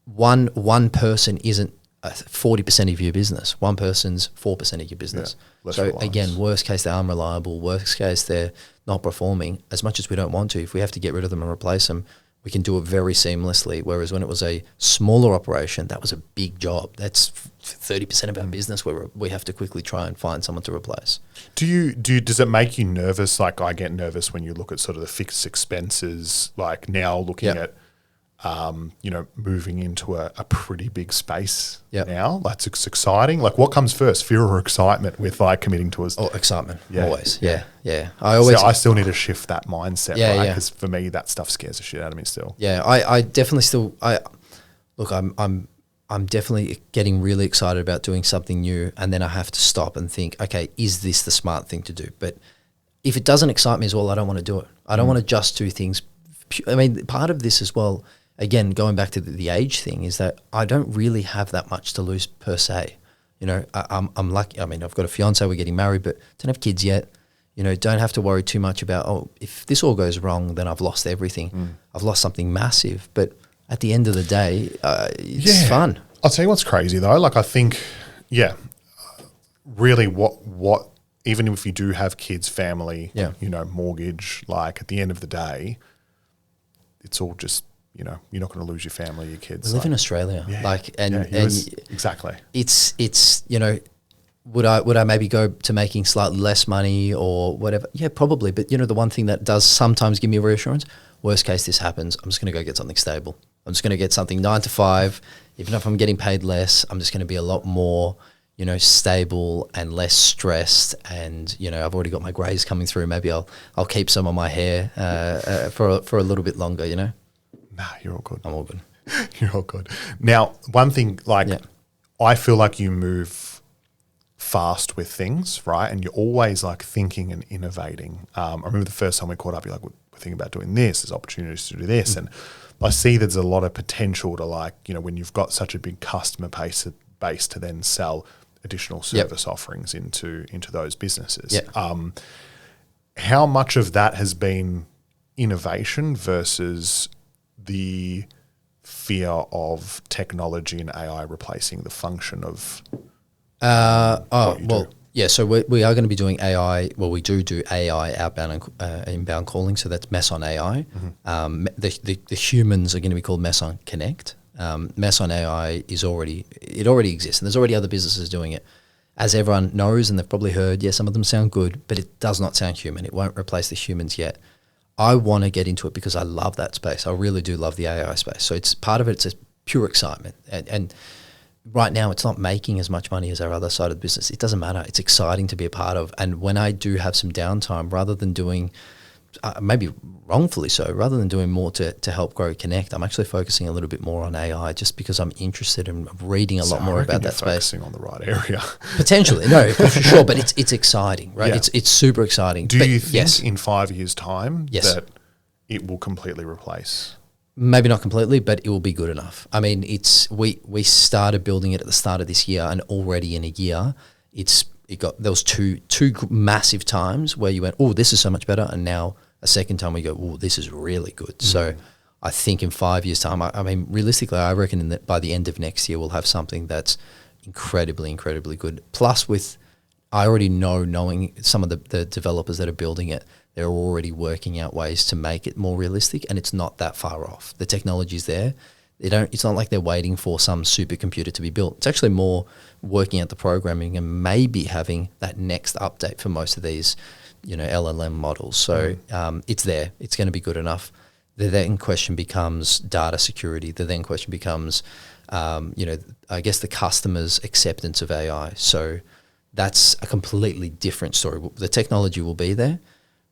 one person isn't 40% of your business. One person's 4% of your business. So reliance. Again, worst case, they're unreliable. Worst case, they're not performing. As much as we don't want to, if we have to get rid of them and replace them, we can do it very seamlessly. Whereas when it was a smaller operation, that was a big job. That's 30% of our business where we have to quickly try and find someone to replace. Does it make you nervous? Like I get nervous when you look at sort of the fixed expenses, like now looking at, moving into a pretty big space now. Like it's exciting. Like what comes first, fear or excitement with like committing to us? Oh, excitement. Always. Yeah. I still need to shift that mindset, right? Yeah. Because for me, that stuff scares the shit out of me still. Yeah. I definitely still, I'm definitely getting really excited about doing something new, and then I have to stop and think, okay, is this the smart thing to do? But if it doesn't excite me as well, I don't want to do it. I don't want to just do things. I mean, part of this as well, again, going back to the age thing, is that I don't really have that much to lose per se. I'm lucky. I mean, I've got a fiance, we're getting married, but don't have kids yet. Don't have to worry too much about, if this all goes wrong, then I've lost everything. I've lost something massive. But at the end of the day, it's fun. I'll tell you what's crazy though. Like I think, really what, even if you do have kids, family, mortgage, like at the end of the day, it's all just, you're not going to lose your family, your kids. We live in Australia. Exactly. It's would I maybe go to making slightly less money or whatever? Yeah, probably. But the one thing that does sometimes give me reassurance, worst case this happens, I'm just going to go get something stable. I'm just going to get something 9 to 5. Even if I'm getting paid less, I'm just going to be a lot more, stable and less stressed. And, I've already got my greys coming through. Maybe I'll keep some of my hair for a little bit longer, Nah, you're all good. I'm all good. You're all good. Now, one thing, I feel like you move fast with things, right? And you're always like thinking and innovating. I remember the first time we caught up, you're like, we're thinking about doing this. There's opportunities to do this. And I see there's a lot of potential to when you've got such a big customer base to then sell additional service offerings into those businesses. Yeah. How much of that has been innovation versus the fear of technology and AI replacing the function of what you do? Yeah, so we are going to be doing AI. Well, we do AI outbound and inbound calling. So that's Meson AI. Mm-hmm. The humans are going to be called Meson Connect. Meson AI already exists, and there's already other businesses doing it. As everyone knows, and they've probably heard, some of them sound good, but it does not sound human. It won't replace the humans yet. I want to get into it because I love that space. I really do love the AI space. So it's part of it. It's a pure excitement, and right now it's not making as much money as our other side of the business. It doesn't matter. It's exciting to be a part of. And when I do have some downtime, rather than doing, maybe wrongfully so, rather than doing more to help grow Connect, I'm actually focusing a little bit more on AI just because I'm interested in reading a lot more about that space. Focusing on the right area. Potentially, no, for sure. But it's exciting, right? Yeah. It's super exciting. Do you think in 5 years' time Yes. that it will completely replace? Maybe not completely, but it will be good enough. I mean, we started building it at the start of this year, and already in a year, there was two massive times where you went, oh, this is so much better, and now a second time we go, oh, this is really good. Mm-hmm. So I think in 5 years' time, I mean, realistically, I reckon that by the end of next year, we'll have something that's incredibly, incredibly good. Plus, I already knowing some of the developers that are building it, they're already working out ways to make it more realistic, and it's not that far off. The technology's there. It's not like they're waiting for some supercomputer to be built. It's actually more working out the programming and maybe having that next update for most of these, LLM models. So it's there. It's going to be good enough. The then question becomes data security. The then question becomes, I guess the customer's acceptance of AI. So that's a completely different story. The technology will be there.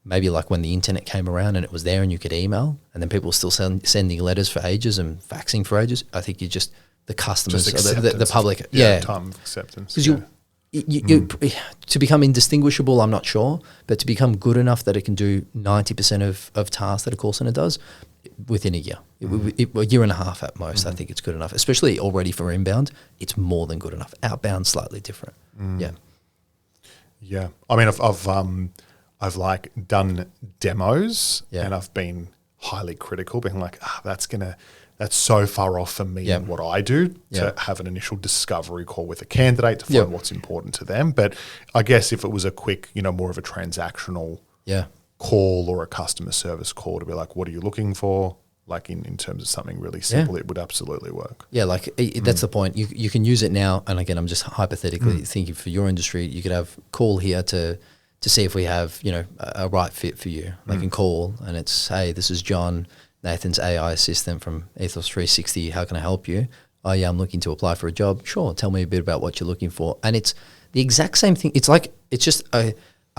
Maybe like when the internet came around and it was there and you could email, and then people were still sending letters for ages and faxing for ages. I think the customers, the public, time of acceptance. Because you to become indistinguishable, I'm not sure, but to become good enough that it can do 90% of tasks that a call center does within a year, a year and a half at most. I think it's good enough, especially already for inbound. It's more than good enough. Outbound, slightly different. Yeah. I mean, I've like done demos and I've been highly critical, being like, that's so far off for me and what I do to have an initial discovery call with a candidate to find what's important to them. But I guess if it was a quick, more of a transactional call or a customer service call to be like, what are you looking for? Like in terms of something really simple, it would absolutely work. Yeah, like that's the point. You can use it now. And again, I'm just hypothetically thinking for your industry, you could have call here to see if we have, a right fit for you. They can call and it's, hey, this is John, Nathan's AI assistant from Ethos 360. How can I help you? Oh yeah, I'm looking to apply for a job. Sure. Tell me a bit about what you're looking for. And it's the exact same thing. It's just a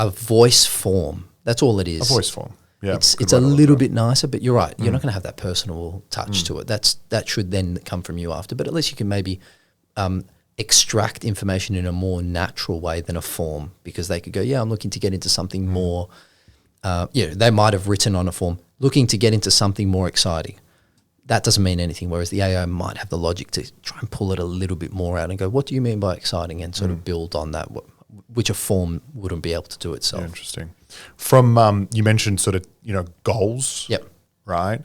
voice form. That's all it is. A voice form. Yeah. It's a little bit nicer, but you're right. You're not going to have that personal touch to it. That should then come from you after, but at least you can maybe, extract information in a more natural way than a form, because they could go, I'm looking to get into something more, they might have written on a form, looking to get into something more exciting. That doesn't mean anything, whereas the AI might have the logic to try and pull it a little bit more out and go, what do you mean by exciting? And sort of build on that, which a form wouldn't be able to do itself. Yeah, interesting. From, you mentioned sort of, goals, right?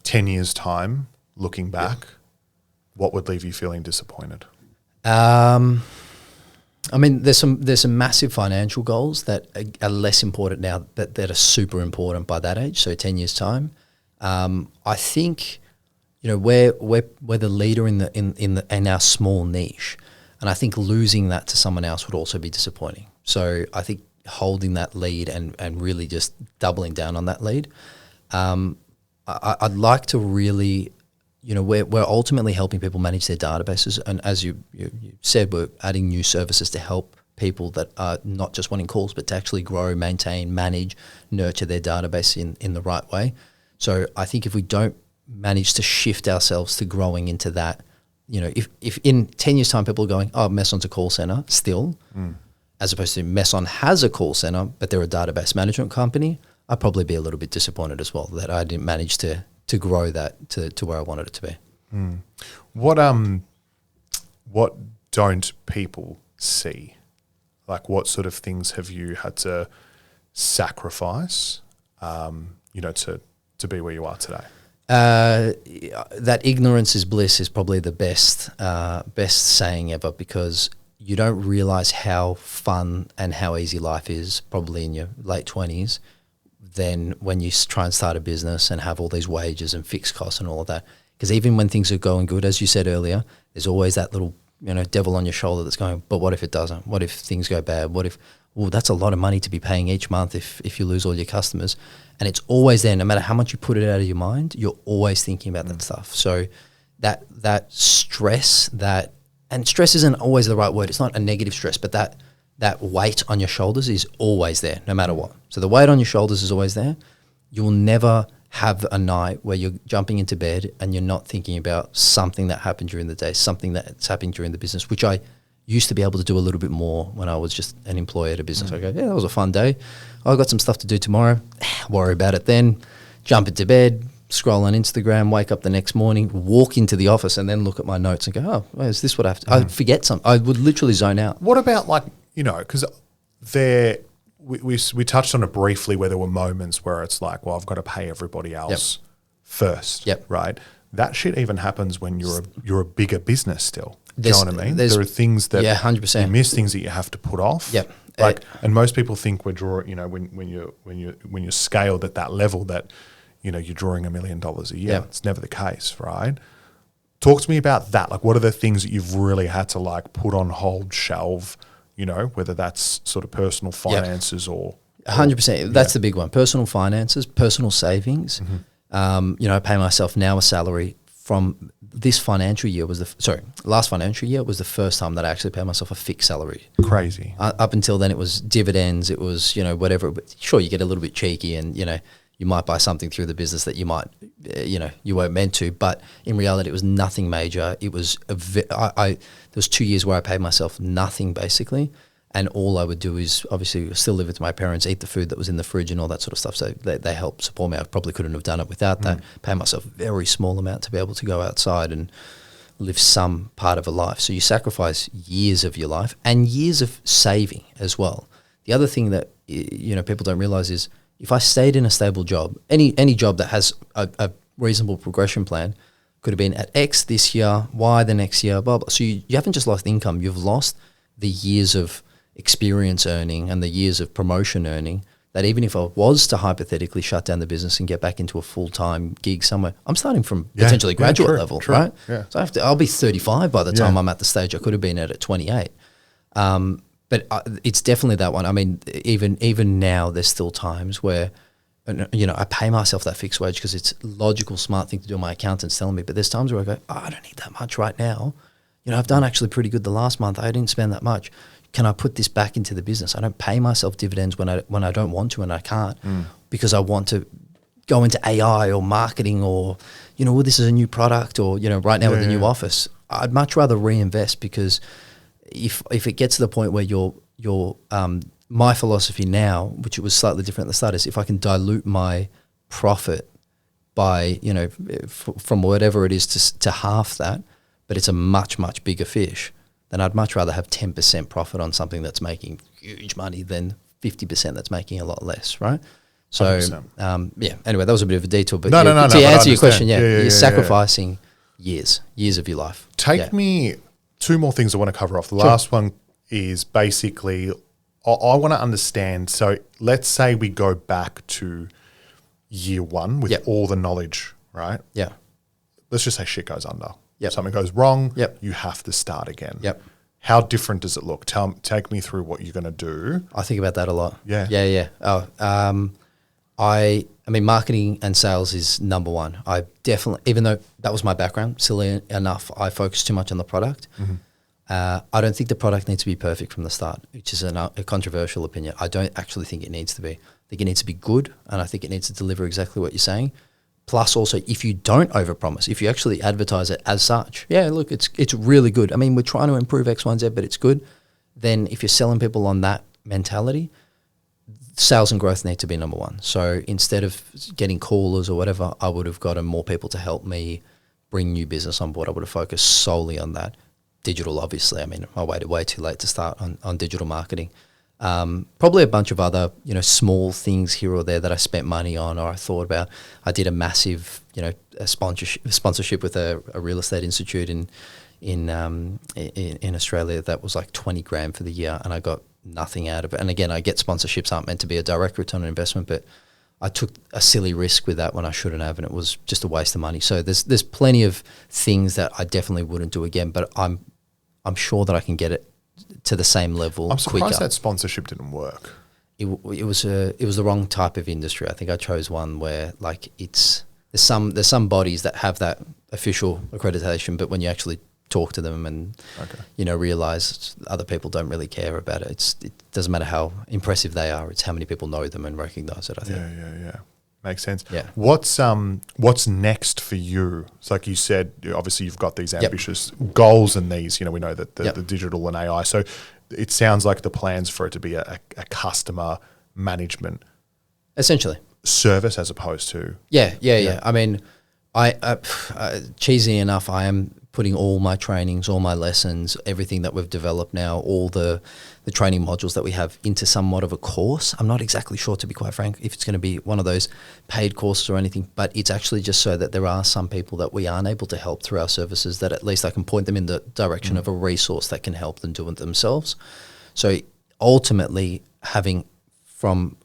10 years time, looking back, what would leave you feeling disappointed? I mean, there's some massive financial goals that are less important now that are super important by that age. So 10 years time, I think, we're the leader in our small niche, and I think losing that to someone else would also be disappointing. So I think holding that lead and really just doubling down on that lead. I'd like to really. We're ultimately helping people manage their databases, and as you said, we're adding new services to help people that are not just wanting calls, but to actually grow, maintain, manage, nurture their database in the right way. So I think if we don't manage to shift ourselves to growing into that, if in 10 years' time people are going, oh, Meson's a call center still, as opposed to Meson has a call center, but they're a database management company, I'd probably be a little bit disappointed as well that I didn't manage to grow that to where I wanted it to be. What don't people see? Like, what sort of things have you had to sacrifice, to be where you are today? That ignorance is bliss is probably the best saying ever, because you don't realize how fun and how easy life is probably in your late 20s than when you try and start a business and have all these wages and fixed costs and all of that. Because even when things are going good, as you said earlier, there's always that little devil on your shoulder that's going, but what if it doesn't? What if things go bad? What if, well, that's a lot of money to be paying each month if you lose all your customers. And it's always there, no matter how much you put it out of your mind, you're always thinking about that stuff. So that stress, and stress isn't always the right word. It's not a negative stress, but that weight on your shoulders is always there, no matter what. So the weight on your shoulders is always there. You will never have a night where you're jumping into bed and you're not thinking about something that happened during the day, something that's happening during the business, which I used to be able to do a little bit more when I was just an employee at a business. I go, yeah, that was a fun day. I got some stuff to do tomorrow. Worry about it then. Jump into bed, scroll on Instagram, wake up the next morning, walk into the office and then look at my notes and go, oh, well, is this what I have to I'd forget something. I would literally zone out. What about, like, because we touched on it briefly, where there were moments where it's like, well, I've got to pay everybody else first, right? That shit even happens when you're a bigger business still. Do you know what I mean? There are things that 100%. you miss, things that you have to put off. Yep. Like, and most people think we're drawing, when you're scaled at that level, that you're drawing $1 million a year. Yep. It's never the case, right? Talk to me about that. Like, what are the things that you've really had to, like, put on hold, shelve? Whether that's sort of personal finances or 100%. That's the big one. Personal finances, personal savings. I pay myself now a salary from this financial year last financial year was the first time that I actually paid myself a fixed salary. Crazy. Up until then, it was dividends. It was, whatever. But sure, you get a little bit cheeky and, you might buy something through the business that you might, you weren't meant to. But in reality, it was nothing major. It was, there was 2 years where I paid myself nothing basically. And all I would do is obviously still live with my parents, eat the food that was in the fridge and all that sort of stuff. So they helped support me. I probably couldn't have done it without that. Pay myself a very small amount to be able to go outside and live some part of a life. So you sacrifice years of your life and years of saving as well. The other thing that, people don't realize is if I stayed in a stable job, any job that has a reasonable progression plan, could have been at X this year, Y the next year, blah, blah. So you haven't just lost income, you've lost the years of experience earning and the years of promotion earning, that even if I was to hypothetically shut down the business and get back into a full-time gig somewhere, I'm starting from potentially graduate level, right? Yeah. So I'll be 35 by the time I'm at the stage I could have been at 28. But it's definitely that one. I mean, even now there's still times where, I pay myself that fixed wage because it's a logical, smart thing to do. My accountant's telling me, but there's times where I go, I don't need that much right now. I've done actually pretty good the last month. I didn't spend that much. Can I put this back into the business? I don't pay myself dividends when I don't want to and I can't because I want to go into AI or marketing or, this is a new product or, right now with the new office. I'd much rather reinvest because if it gets to the point where your my philosophy now, which it was slightly different at the start, is if I can dilute my profit by, from whatever it is to half that, but it's a much, much bigger fish, then I'd much rather have 10% profit on something that's making huge money than 50% that's making a lot less, right? So, anyway, that was a bit of a detour. But to answer your question, you're sacrificing years of your life. Take me, two more things I want to cover off. The last one is basically, I want to understand, so let's say we go back to year one with all the knowledge, right? Yeah. Let's just say shit goes under. Yep. Something goes wrong, you have to start again. Yep. How different does it look? Take me through what you're going to do. I think about that a lot. Yeah. Oh, I mean, marketing and sales is number one. I definitely, even though that was my background, silly enough, I focus too much on the product. I don't think the product needs to be perfect from the start, which is a controversial opinion. I don't actually think it needs to be. I think it needs to be good, and I think it needs to deliver exactly what you're saying. Plus also, if you don't overpromise, if you actually advertise it as such, look, it's really good. I mean, we're trying to improve X, Y, and Z, but it's good. Then if you're selling people on that mentality, sales and growth need to be number one. So instead of getting callers or whatever, I would have gotten more people to help me bring new business on board. I would have focused solely on that. digital, obviously. I mean, I waited way too late to start on digital marketing. Probably a bunch of other, small things here or there that I spent money on or I thought about. I did a massive, a sponsorship with a real estate institute in Australia that was like 20 grand for the year, and I got nothing out of it. And again, I get sponsorships aren't meant to be a direct return on investment, but I took a silly risk with that when I shouldn't have, and it was just a waste of money. So there's plenty of things that I definitely wouldn't do again, but I'm sure that I can get it to the same level quicker. I'm surprised that sponsorship didn't work. It was the wrong type of industry. I think I chose one where like there's some bodies that have that official accreditation, but when you actually talk to them and realize other people don't really care about it. It doesn't matter how impressive they are. It's how many people know them and recognize it, I think. Yeah. Makes sense. Yeah. What's next for you? It's like you said, obviously you've got these ambitious goals and these, we know that the digital and AI. So it sounds like the plans for it to be a customer management essentially service as opposed to. Yeah. I mean, I cheesy enough, I am putting all my trainings, all my lessons, everything that we've developed now, all the training modules that we have into somewhat of a course. I'm not exactly sure, to be quite frank, if it's going to be one of those paid courses or anything, but it's actually just so that there are some people that we aren't able to help through our services that at least I can point them in the direction of a resource that can help them do it themselves. So ultimately having from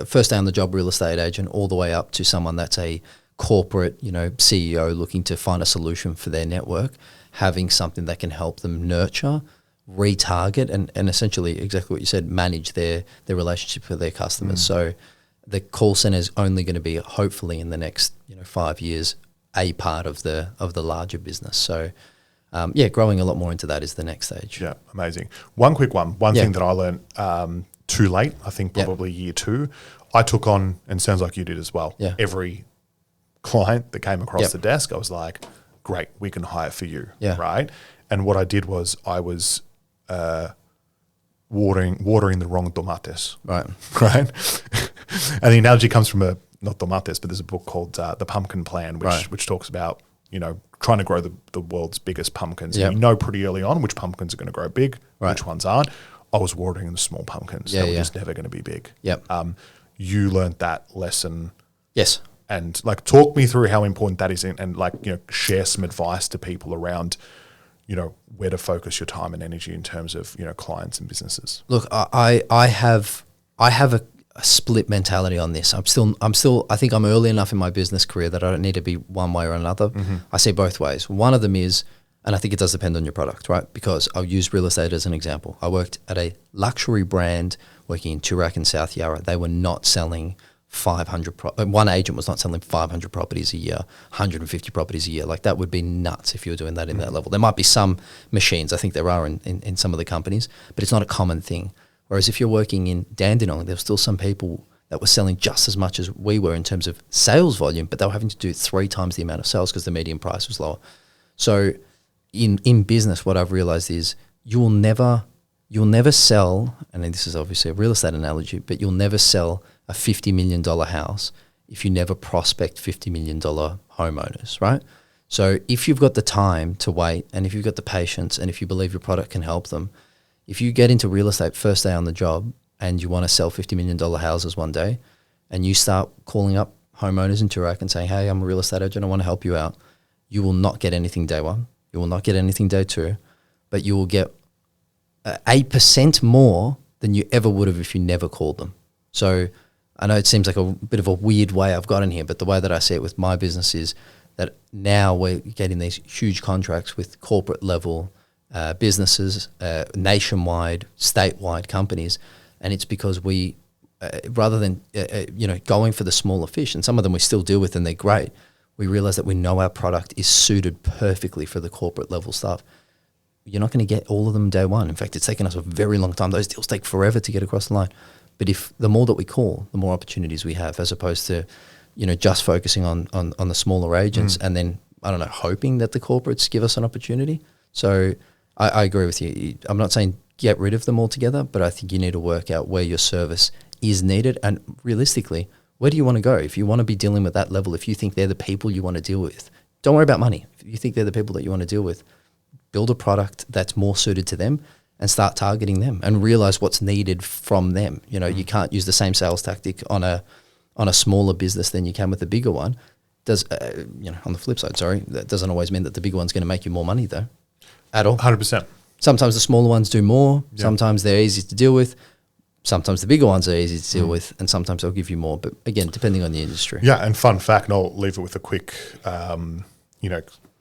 first day on the job real estate agent all the way up to someone that's a corporate, CEO looking to find a solution for their network, having something that can help them nurture, retarget, and essentially exactly what you said, manage their relationship with their customers. So the call center is only going to be, hopefully in the next 5 years, a part of the larger business. So growing a lot more into that is the next stage. Yeah, amazing. One quick one. One thing that I learned too late, I think probably year 2, I took on, and sounds like you did as well, every client that came across the desk, I was like, great, we can hire for you, right? And what I did was I was watering the wrong tomates, right? And the analogy comes from not tomates, but there's a book called The Pumpkin Plan, which talks about trying to grow the world's biggest pumpkins. And you know pretty early on which pumpkins are going to grow big, which ones aren't. I was watering the small pumpkins that were just never going to be big. You learned that lesson. Yes. And like, talk me through how important that is, and like, share some advice to people around, where to focus your time and energy in terms of, clients and businesses. Look, I have a split mentality on this. I think I'm early enough in my business career that I don't need to be one way or another. I see both ways. One of them is, and I think it does depend on your product, right? Because I'll use real estate as an example. I worked at a luxury brand working in Toorak and South Yarra. They were not selling 500 one agent was not selling 500 properties a year, 150 properties a year. Like, that would be nuts if you were doing that in that level. There might be some machines, I think there are in some of the companies, but it's not a common thing. Whereas if you're working in Dandenong, there's still some people that were selling just as much as we were in terms of sales volume, but they were having to do 3 times the amount of sales because the median price was lower. So in business, what I've realized is you'll never sell, and this is obviously a real estate analogy, but you'll never sell a $50 million house if you never prospect $50 million homeowners, right? So if you've got the time to wait, and if you've got the patience, and if you believe your product can help them, if you get into real estate first day on the job and you want to sell $50 million houses one day, and you start calling up homeowners in Toorak and saying, hey, I'm a real estate agent, I want to help you out, you will not get anything day 1. You will not get anything day 2, but you will get 8% more than you ever would have if you never called them. So I know it seems like a bit of a weird way I've gotten here, but the way that I see it with my business is that now we're getting these huge contracts with corporate level businesses, nationwide, statewide companies, and it's because we, rather than going for the smaller fish, and some of them we still deal with and they're great, we realize that we know our product is suited perfectly for the corporate level stuff. You're not going to get all of them day 1. In fact, it's taken us a very long time. Those deals take forever to get across the line. But if the more that we call, the more opportunities we have, as opposed to, just focusing on the smaller agents and then, I don't know, hoping that the corporates give us an opportunity. So I agree with you. I'm not saying get rid of them altogether, but I think you need to work out where your service is needed, and realistically, where do you want to go? If you want to be dealing with that level, if you think they're the people you want to deal with, don't worry about money. If you think they're the people that you want to deal with, build a product that's more suited to them and start targeting them and realize what's needed from them. You know, you can't use the same sales tactic on a smaller business than you can with a bigger one. On the flip side, that doesn't always mean that the bigger one's going to make you more money though, at all. 100%. Sometimes the smaller ones do more. Yep. Sometimes they're easy to deal with. Sometimes the bigger ones are easy to deal with, and sometimes they'll give you more. But again, depending on the industry. Yeah, and fun fact, and I'll leave it with a quick,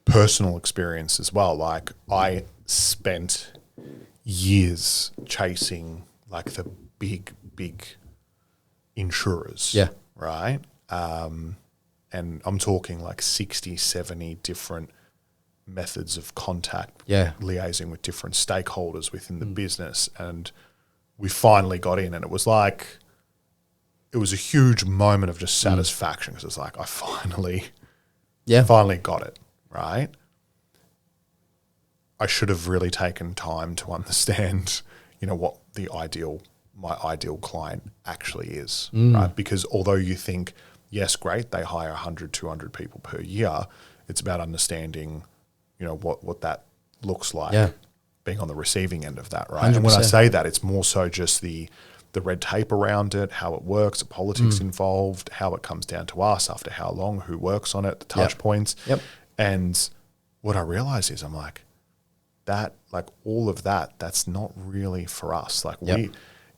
personal experience as well. Like I spent years chasing like the big insurers. Yeah. Right? And I'm talking like 60, 70 different methods of contact, liaising with different stakeholders within the business. And we finally got in, and it was a huge moment of just satisfaction, because it's like, I finally got it, right? I should have really taken time to understand, what my ideal client actually is, right? Because although you think, yes, great, they hire 100, 200 people per year, it's about understanding, what that looks like, being on the receiving end of that, right? 100%. And when I say that, it's more so just the red tape around it, how it works, the politics involved, how it comes down to us, after how long, who works on it, the touch points. Yep. And what I realize is I'm like, all of that's not really for us. Like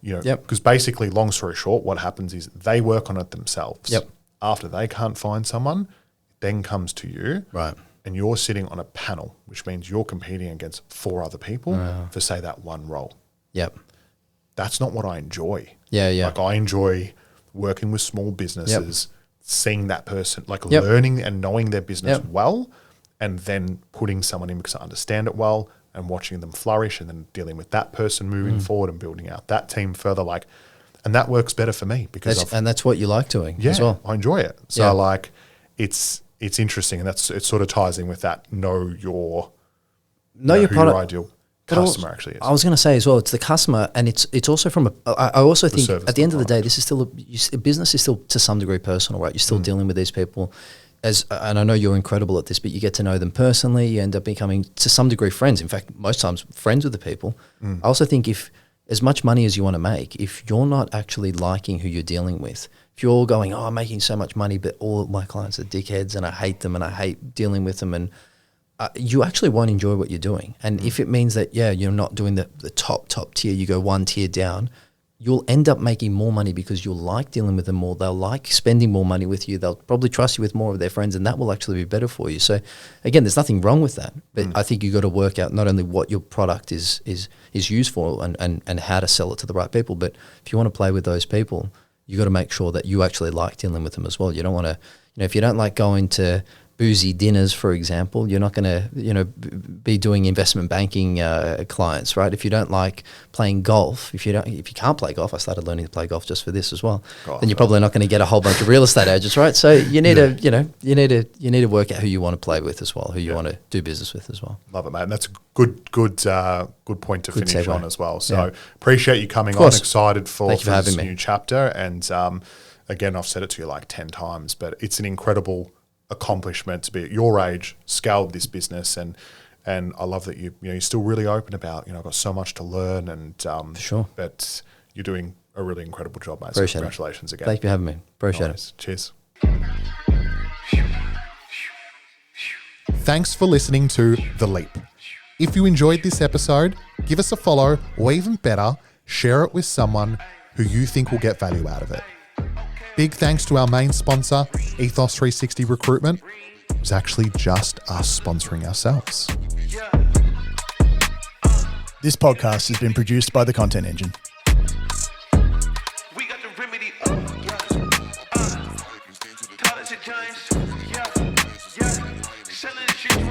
because basically, long story short, what happens is they work on it themselves. Yep. After they can't find someone, it then comes to you. Right. And you're sitting on a panel, which means you're competing against 4 other people for, say, that one role. Yep. That's not what I enjoy. Yeah. Like I enjoy working with small businesses, seeing that person, learning and knowing their business well, and then putting someone in because I understand it well, and watching them flourish, and then dealing with that person moving forward and building out that team further. And that works better for me because that's what you like doing as well. I enjoy it. So it's interesting, and it sort of ties in with that. Know your product, your ideal customer actually is. I was going to say as well, it's the customer, and it's also from I also think at the end of the day, this is still a business is still to some degree personal, right? You're still dealing with these people. And I know you're incredible at this, but you get to know them personally. You end up becoming, to some degree, friends. In fact, most times friends with the people. I also think if as much money as you want to make, if you're not actually liking who you're dealing with, if you're going, I'm making so much money, but all my clients are dickheads and I hate them and I hate dealing with them, and you actually won't enjoy what you're doing. And if it means that, you're not doing the top tier, you go one tier down, you'll end up making more money because you'll like dealing with them more. They'll like spending more money with you. They'll probably trust you with more of their friends, and that will actually be better for you. So again, there's nothing wrong with that, but I think you got to work out not only what your product is used for and how to sell it to the right people, but if you want to play with those people, you got to make sure that you actually like dealing with them as well. You don't want to, if you don't like going to boozy dinners, for example, you're not going to, be doing investment banking clients, right? If you don't like playing golf, if you can't play golf, I started learning to play golf just for this as well. Then you're probably not going to get a whole bunch of real estate agents, right? So you need to, you need to work out who you want to play with as well, who you want to do business with as well. Love it, mate. And that's a good point to finish on as well. So appreciate you coming on. Excited for this new chapter. And again, I've said it to you like 10 times, but it's an incredible accomplishment to be at your age, scaled this business, and I love that you're still really open about, I've got so much to learn, and for sure. But you're doing a really incredible job, mate. Appreciate so congratulations again. Thank you for having me. Appreciate it. Cheers. Thanks for listening to The Leap. If you enjoyed this episode, give us a follow, or even better, share it with someone who you think will get value out of it. Big thanks to our main sponsor, Ethos 360 Recruitment. It was actually just us sponsoring ourselves. This podcast has been produced by The Content Engine. We got the remedy. College at Giants. Selling the streets.